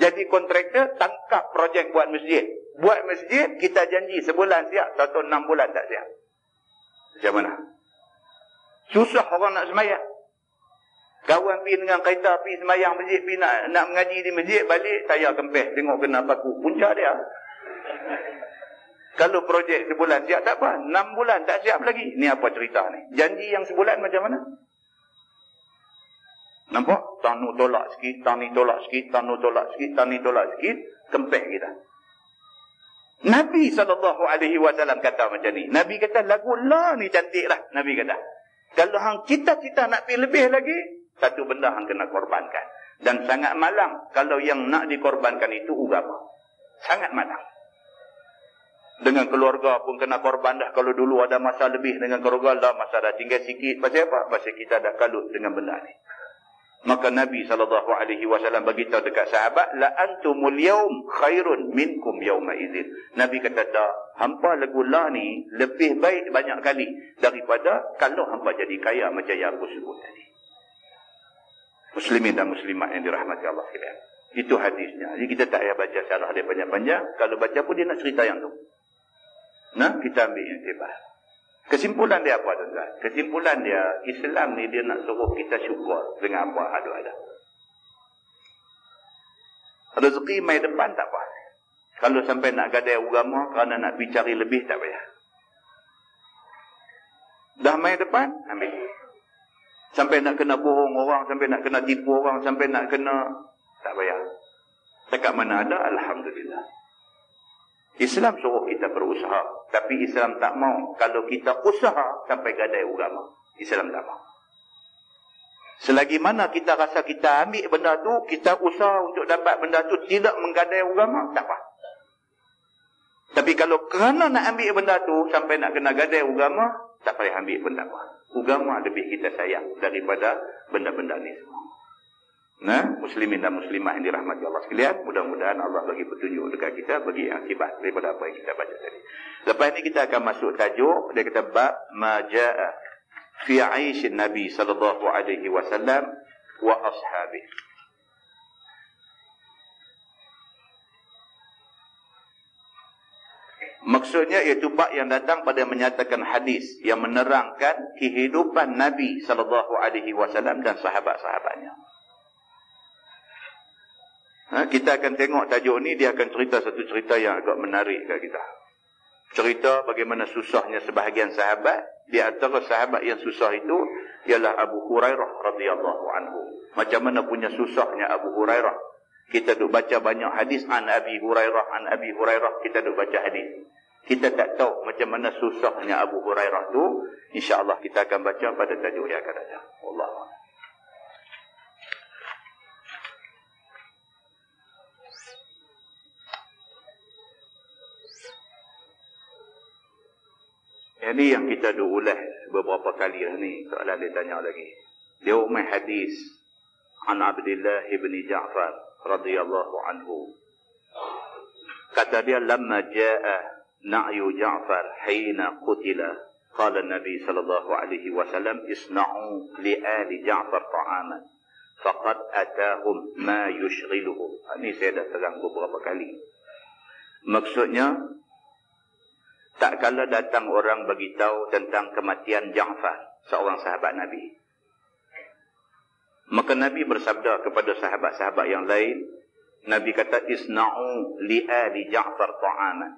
Jadi kontraktor, tangkap projek buat masjid. Buat masjid, kita janji sebulan siap, atau 6 bulan tak siap. Macam mana? Susah orang nak semayang. Kawan pergi dengan kereta, pergi semayang masjid, pergi nak mengaji di masjid, balik, tayar kempeh, tengok kena paku. Punca dia. Kalau projek sebulan siap tak apa, 6 bulan tak siap lagi. Ni apa cerita ni? Janji yang sebulan macam mana? Nampak? Tanu tolak sikit, tani tolak sikit, tanu tolak sikit, tani tolak sikit, kempeh kita. Nabi SAW kata macam ni. Nabi kata lagu lah ni cantik lah. Nabi kata, kalau hang cita-cita nak pergi lebih lagi, satu benda hang kena korbankan. Dan sangat malang kalau yang nak dikorbankan itu agama. Sangat malang. Dengan keluarga pun kena korban dah. Kalau dulu ada masa lebih dengan keluarga, dah masa dah tinggal sikit. Pasal apa? Pasal kita dah kalut dengan benda ni. Maka Nabi SAW beritahu dekat sahabat, la antumul yaum khairun minkum yauma idzin. Nabi kata, dah, hampa lagu lah ni lebih baik banyak kali daripada kalau hampa jadi kaya macam yang aku sebut tadi. Muslimin dan muslimat yang dirahmati Allah sekalian. Itu hadisnya. Jadi kita tak payah baca syarah dia panjang-panjang. Kalau baca pun dia nak cerita yang tu. Nah, kita ambil yang tiba. Kesimpulan dia apa, tuan-tuan? Kesimpulan dia, Islam ni dia nak suruh kita syukur dengan apa ada. Rezeki mai depan tak apa. Kalau sampai nak gadai agama kerana nak bicari lebih, tak payah. Dah mai depan, ambil. Sampai nak kena bohong orang, sampai nak kena tipu orang, sampai nak kena, tak payah. Dekat mana ada, alhamdulillah. Islam suruh kita berusaha. Tapi Islam tak mau kalau kita usaha sampai gadai agama. Islam tak mau. Selagi mana kita rasa kita ambil benda tu, kita usaha untuk dapat benda tu, tidak menggadai agama, tak apa. Tapi kalau kerana nak ambil benda tu sampai nak kena gadai agama, tak payah ambil benda apa. Agama lebih kita sayang daripada benda-benda ni semua. Nah, muslimin dan muslimah yang dirahmati Allah sekalian, mudah-mudahan Allah bagi petunjuk dekat kita, bagi akibat daripada apa yang kita baca tadi. Lepas ini kita akan masuk tajuk, dia kata bab ma jaa fi 'aisyin Nabi sallallahu alaihi wasallam wa ashabihi. Maksudnya iaitu bab yang datang pada menyatakan hadis yang menerangkan kehidupan Nabi sallallahu alaihi wasallam dan sahabat-sahabatnya. Kita akan tengok tajuk ni, dia akan cerita satu cerita yang agak menarik kat kita. Cerita bagaimana susahnya sebahagian sahabat. Di antara sahabat yang susah itu ialah Abu Hurairah radhiyallahu anhu. Macam mana punya susahnya Abu Hurairah. Kita duk baca banyak hadis an Abi Hurairah, kita duk baca hadis. Kita tak tahu macam mana susahnya Abu Hurairah tu. InsyaAllah kita akan baca pada tajuk yang akan datang. Wallahu a'lam. Ini yang kita dah ulas beberapa kali dah ni. Soalan dia tanya lagi. Dia umai hadis an Abdullah ibn Ja'far radhiyallahu anhu. Kata dia, lamma jaa na'yu Ja'far hina qutila, qala Nabi sallallahu alaihi wasallam, isna'u li ali Ja'far ta'aman faqad atahum ma yushghiluhum. Ini saya dah terang beberapa kali. Maksudnya, tak kala datang orang bagi tahu tentang kematian Ja'far, seorang sahabat Nabi. Maka Nabi bersabda kepada sahabat-sahabat yang lain, Nabi kata, isna'u li ali Ja'far ta'aman.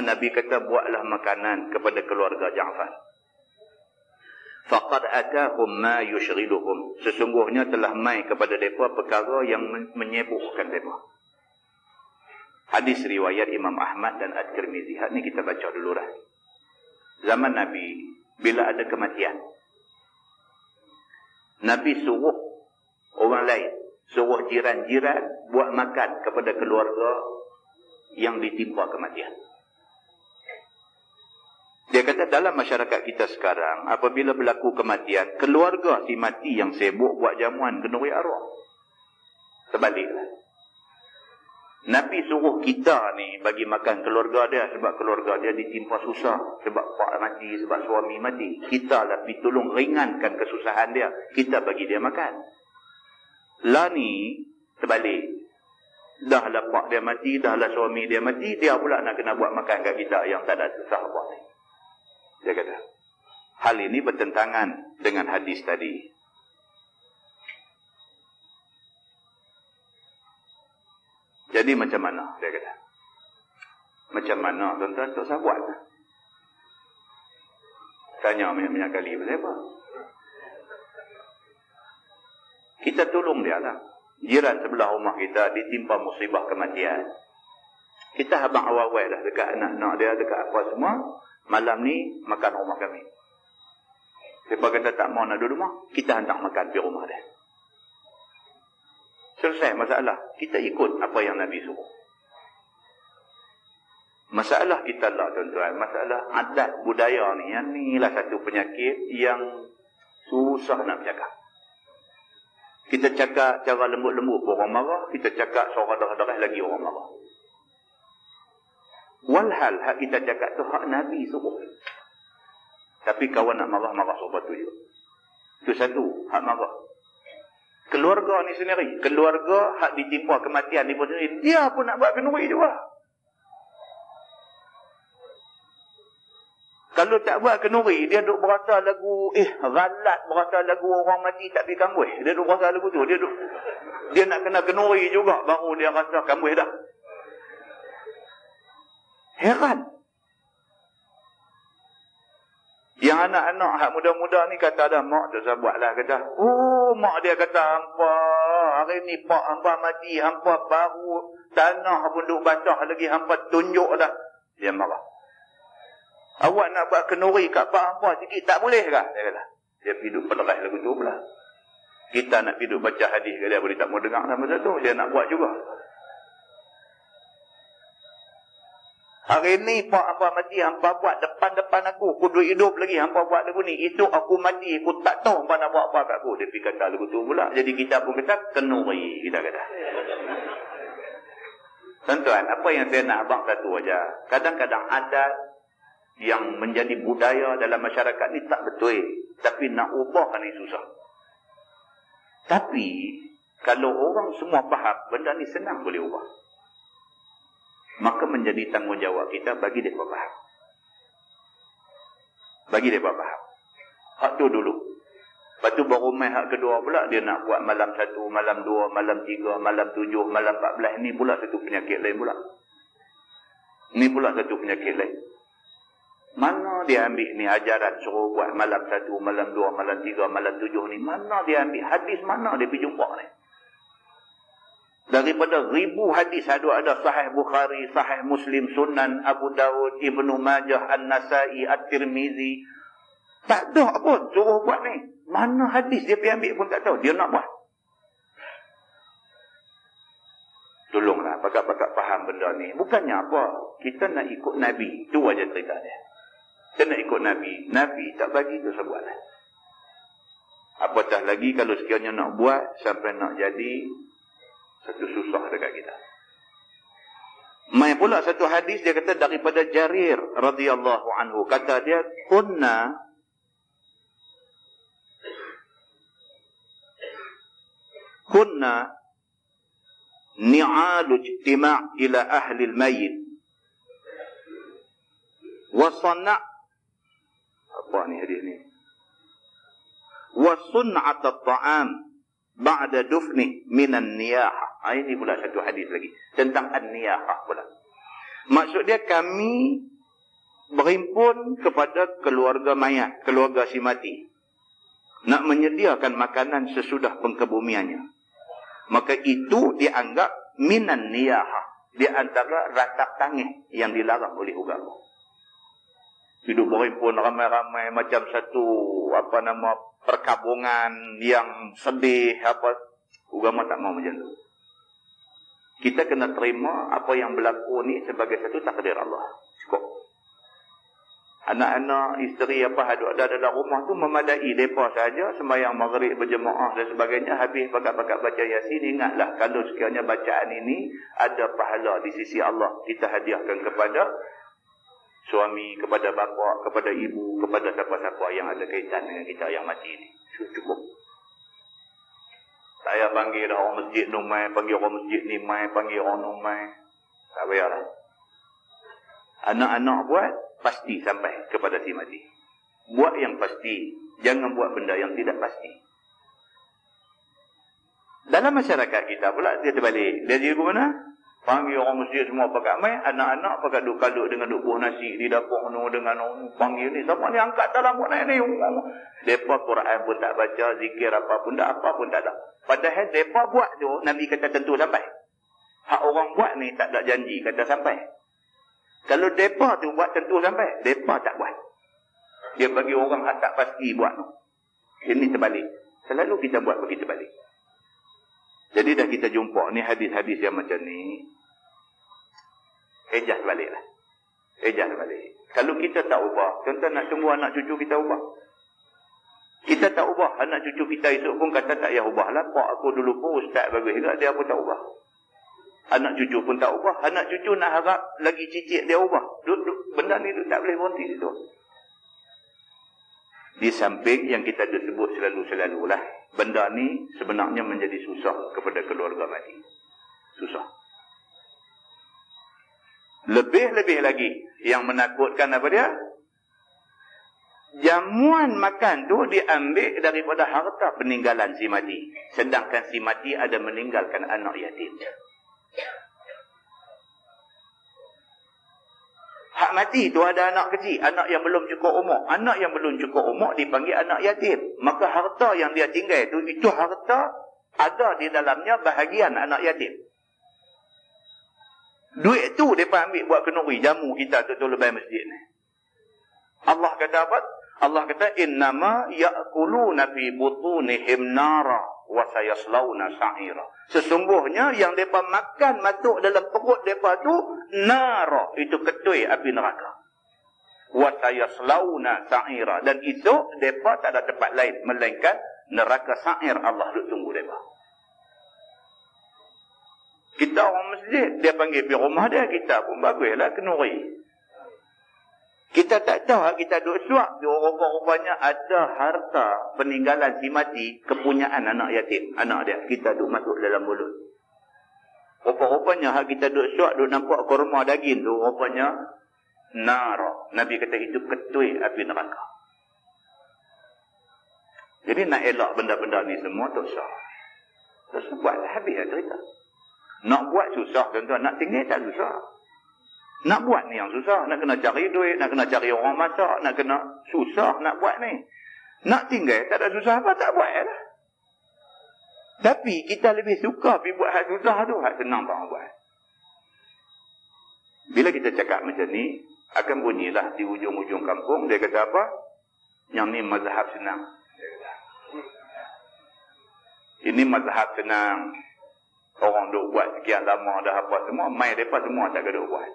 Nabi kata, buatlah makanan kepada keluarga Ja'far. Faqad atahum ma yushghiluhum. Sesungguhnya telah mai kepada mereka perkara yang menyibukkan mereka. Hadis riwayat Imam Ahmad dan At-Tirmizi. Ini kita baca dulu dah. Zaman Nabi, bila ada kematian, Nabi suruh orang lain, suruh jiran-jiran buat makan kepada keluarga yang ditimpa kematian. Dia kata dalam masyarakat kita sekarang, apabila berlaku kematian, keluarga si mati yang sibuk buat jamuan kenduri arwah. Sebaliklah. Nabi suruh kita ni bagi makan keluarga dia sebab keluarga dia ditimpa susah. Sebab pak mati, sebab suami mati. Kita lah pergi tolong ringankan kesusahan dia. Kita bagi dia makan. Lah ni, terbalik. Dah lah pak dia mati, dah lah suami dia mati, dia pula nak kena buat makan kat kita yang tak ada susah apa ni. Dia kata, hal ini bertentangan dengan hadis tadi. Jadi macam mana? Dia kata. Macam mana tuan-tuan tak usah buat? Tanya banyak-banyak kali pasal apa? Kita tolong dia lah. Jiran sebelah rumah kita ditimpa musibah kematian. Kita habang awal-awal dah dekat anak-anak dia, dekat apa semua. Malam ni makan rumah kami. Siapa kata tak mau nak duduk rumah, kita hantar makan di rumah dia. Selesai masalah. Kita ikut apa yang Nabi suruh. Masalah kita lah tuan-tuan. Masalah adat budaya ni. Yang ni lah satu penyakit yang susah nak bercakap. Kita cakap cara lembut-lembut orang marah. Kita cakap suara darah-darah lagi orang marah. Walhal hak kita cakap tu hak Nabi suruh. Tapi kawan nak marah, marah suruh tu je. Itu satu, hak marah. Keluarga ni sendiri. Keluarga hak ditimpa kematian ni pun sendiri. Dia pun nak buat kenduri juga. Kalau tak buat kenduri, dia duk berasa lagu, galat berasa lagu orang mati tak pergi kambuh. Dia duk berasa lagu tu. Dia nak kena kenduri juga, baru dia rasa kambuh dah. Heran. Yang anak-anak hak muda-muda ni kata dah, mak tak usah buatlah, kata. Oh, mak dia kata, hampa, hari ni pak hampa mati, hampa baru tanah pun duk basah lagi, hampa tunjuk dah. Dia marah. Awak nak buat kenduri kat pak hampa sikit, tak boleh kah? Dia kata. Dia pergi duk pelerai lagu tu pula. Kita nak pergi duk baca hadis ke dia, boleh tak mau dengar sama satu, dia nak buat juga. Hari ni pak hampa mati, hampa buat depan-depan aku duduk hidup lagi, hampa buat lagu ni. Esok aku mati, aku tak tahu hampa nak buat apa kat aku. Dia pergi kata lagu tu pula. Jadi kita pun kata kenduri, kita kata. Tuan-tuan, apa yang saya nak abang satu aja. Kadang-kadang adat yang menjadi budaya dalam masyarakat ni tak betul. Tapi nak ubah ni susah. Tapi kalau orang semua faham, benda ni senang boleh ubah. Maka menjadi tanggungjawab kita bagi mereka faham. Bagi mereka faham. Hak tu dulu. Lepas tu baru main hak kedua pula. Dia nak buat malam 1, malam 2, malam 3, malam 7, malam 14. Ni pula satu penyakit lain pula. Ni pula satu penyakit lain. Mana dia ambil ni ajaran suruh buat malam 1, malam 2, malam 3, malam 7 ni. Mana dia ambil hadis, mana dia pergi jumpa ni. Daripada 1000 hadis ada Sahih Bukhari, Sahih Muslim, Sunan Abu Dawud, Ibnu Majah, An-Nasai, At-Tirmizi. Tak ada pun suruh buat ni. Mana hadis dia pergi ambil pun tak tahu. Dia nak buat. Tolonglah pakak-pakak faham benda ni. Bukannya apa. Kita nak ikut Nabi. Itu aja cerita dia. Kita nak ikut Nabi. Nabi tak bagi tu sebuah lah. Apatah lagi kalau sekiranya nak buat sampai nak jadi satu susah dekat kita. Mai pula satu hadis dia kata daripada Jarir radhiyallahu anhu, kata dia kunna ni'alu ijtima' ila ahli al-mayyit wa sanna' apa ni hadis ni wa sun'at at-ta'am ba'da dufni minan niyahah. Ini pula satu hadis lagi tentang an-niyahah pula. Maksud dia kami berhimpun kepada keluarga mayat, keluarga si mati, nak menyediakan makanan sesudah pengkebumiannya. Maka itu dianggap minan niyahah, di antara ratak tangis yang dilarang oleh agama. Hidup berhimpun ramai-ramai macam satu perkabungan yang sedih agama tak mau macam tu. Kita kena terima apa yang berlaku ni sebagai satu takdir Allah. Cukup. Anak-anak, isteri ada dalam rumah tu memadai mereka saja sembahyang maghrib berjemaah dan sebagainya, habis pakak-pakak baca Yasin. Ingatlah kalau sekiranya bacaan ini ada pahala di sisi Allah, kita hadiahkan kepada suami, kepada bapa, kepada ibu, kepada siapa-siapa yang ada kaitan dengan kita yang mati ini. Cukup. Saya panggil orang masjid ni mai, panggil orang masjid ni mai, panggil orang ni mai. Tak payahlah. Anak-anak buat, pasti sampai kepada si mati. Buat yang pasti. Jangan buat benda yang tidak pasti. Dalam masyarakat kita pula, dia terbalik. Dia jadi ke mana? Panggil orang masjid semua pakat mai, anak-anak pakat duk kalut dengan duk buah nasi di dapur nu dengan panggil ni. Siapa ni angkat dalam buat naik ni? Depa Quran pun tak baca, zikir apa pun tak ada. Padahal depa buat tu Nabi kata tentu sampai. Hak orang buat ni tak ada janji kata sampai. Kalau depa tu buat tentu sampai, depa tak buat. Dia bagi orang hak tak pasti buat tu. Ini terbalik. Selalu kita buat bagi terbalik. Jadi dah kita jumpa ni hadis-hadis yang macam ni, ejah baliklah. Ejah balik. Kalau kita tak ubah, contoh nak tunggu anak cucu kita ubah. Kita tak ubah, anak cucu kita esok pun kata tak payah ubah lah. Pak aku dulu pun ustaz bagus juga, dia pun tak ubah. Anak cucu pun tak ubah. Anak cucu nak harap lagi cicit dia ubah. Benda ni tak boleh berhenti situ. Di samping yang kita sebut selalu-selalulah, benda ni sebenarnya menjadi susah kepada keluarga mati. Susah. Lebih-lebih lagi yang menakutkan apa dia? Jamuan makan tu diambil daripada harta peninggalan si mati. Sedangkan si mati ada meninggalkan anak yatim. Hak mati tu ada anak kecil, anak yang belum cukup umur. Anak yang belum cukup umur dipanggil anak yatim. Maka harta yang dia tinggal itu harta ada di dalamnya bahagian anak yatim. Duit tu mereka ambil buat kenduri jamu kita tu lebih masjid ni. Allah kata apa? Allah kata innama ya'kuluna fi butunihim nara wa sayaslawna sa'ira. Sesungguhnya yang mereka makan masuk dalam perut mereka tu nara, itu ketui api neraka. Wa sayaslawna sa'ira, dan esok mereka tak ada tempat lain melainkan neraka sa'ir. Allah duk tunggu mereka. Kita orang masjid, dia panggil pergi rumah dia, kita pun baguslah kenduri. Kita tak tahu, kita duduk suap, rupa-rupanya ada harta peninggalan si mati, kepunyaan anak yatim, anak dia. Kita duduk masuk dalam mulut. Rupa-rupanya kita duduk suap, duduk nampak kurma daging tu, rupanya nara. Nabi kata itu ketui api neraka. Jadi nak elak benda-benda ni semua tak sah. Tak buatlah habis cerita. Nak buat susah tuan-tuan, nak tinggal tak susah. Nak buat ni yang susah, nak kena cari duit, nak kena cari orang masak, nak kena susah nak buat ni. Nak tinggal tak ada susah apa, tak buat lah. Tapi kita lebih suka pergi buat hak susah tu, hak senang tak buat. Bila kita cakap macam ni, akan bunyilah di ujung-ujung kampung, dia kata apa? Yang ni mazhab senang. Ini mazhab senang. Orang duk buat sekian lama dah apa semua, mai mereka semua tak ada buat.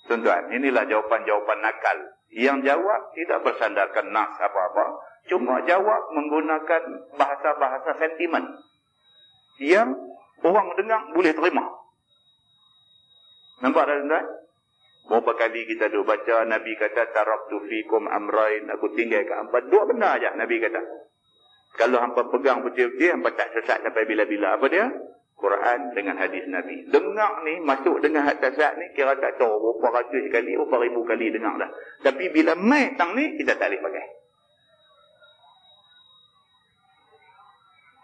Tuan-tuan, inilah jawapan-jawapan nakal. Yang jawab tidak bersandarkan nas apa-apa, cuma jawab menggunakan bahasa-bahasa sentimen yang orang dengar boleh terima. Nampak tak tuan-tuan? Berapa kali kita duk baca Nabi kata taraktu fikum amrain, aku tinggalkan hampa dua benda aja. Nabi kata, kalau hampa pegang betul-betul, hampa tak sesat sampai bila-bila. Apa dia? Quran dengan hadis Nabi. Dengar ni, masuk dengan hak sesat ni, kira tak tahu berapa ratus kali, berapa ribu kali dengar dah. Tapi bila mai tang ni, kita tak boleh pakai.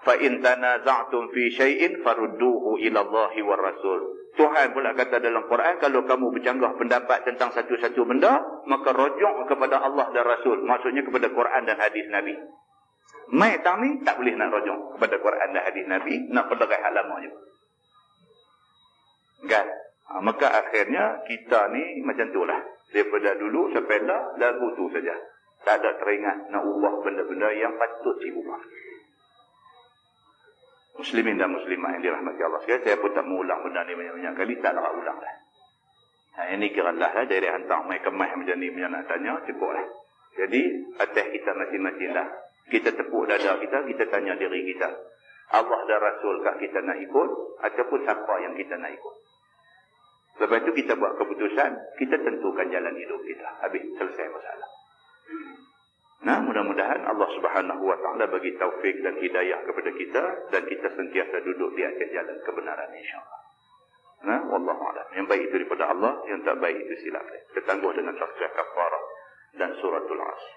Fa in tanaza'tum fi syai'in farudduhu ila Allahi war Rasul. Tuhan pula kata dalam Quran, kalau kamu bercanggah pendapat tentang satu-satu benda, maka rujuk kepada Allah dan Rasul. Maksudnya kepada Quran dan hadis Nabi. Mai tang ni tak boleh nak rujuk kepada Quran dan hadis Nabi, nak pedagai hal lama je. Kan? Maka akhirnya kita ni macam tu lah. Daripada dulu sampai dah, lagu tu saja. Tak ada teringat nak ubah benda-benda yang patut diubah. Muslimin dan muslimah yang dirahmati Allah sekalian, saya pun tak mengulang benda ni banyak-banyak kali, tak nak ulang dah. Ini kira lah dari hantar mai kemah macam ni punya nak tanya, cukup lah. Jadi atas kita masing-masing dah. Kita tepuk dada kita, kita tanya diri kita. Allah dan Rasulkah kita nak ikut, ataupun siapa yang kita nak ikut. Lepas itu kita buat keputusan, kita tentukan jalan hidup kita. Habis, selesai masalah. Nah, mudah-mudahan Allah Subhanahu Wa Taala bagi taufik dan hidayah kepada kita, dan kita sentiasa duduk di atas jalan kebenaran, insya-Allah. Nah, wallahu a'lam. Yang baik itu daripada Allah, yang tak baik itu silap. Kita tangguh dengan tasbih kafarah dan suratul Asr.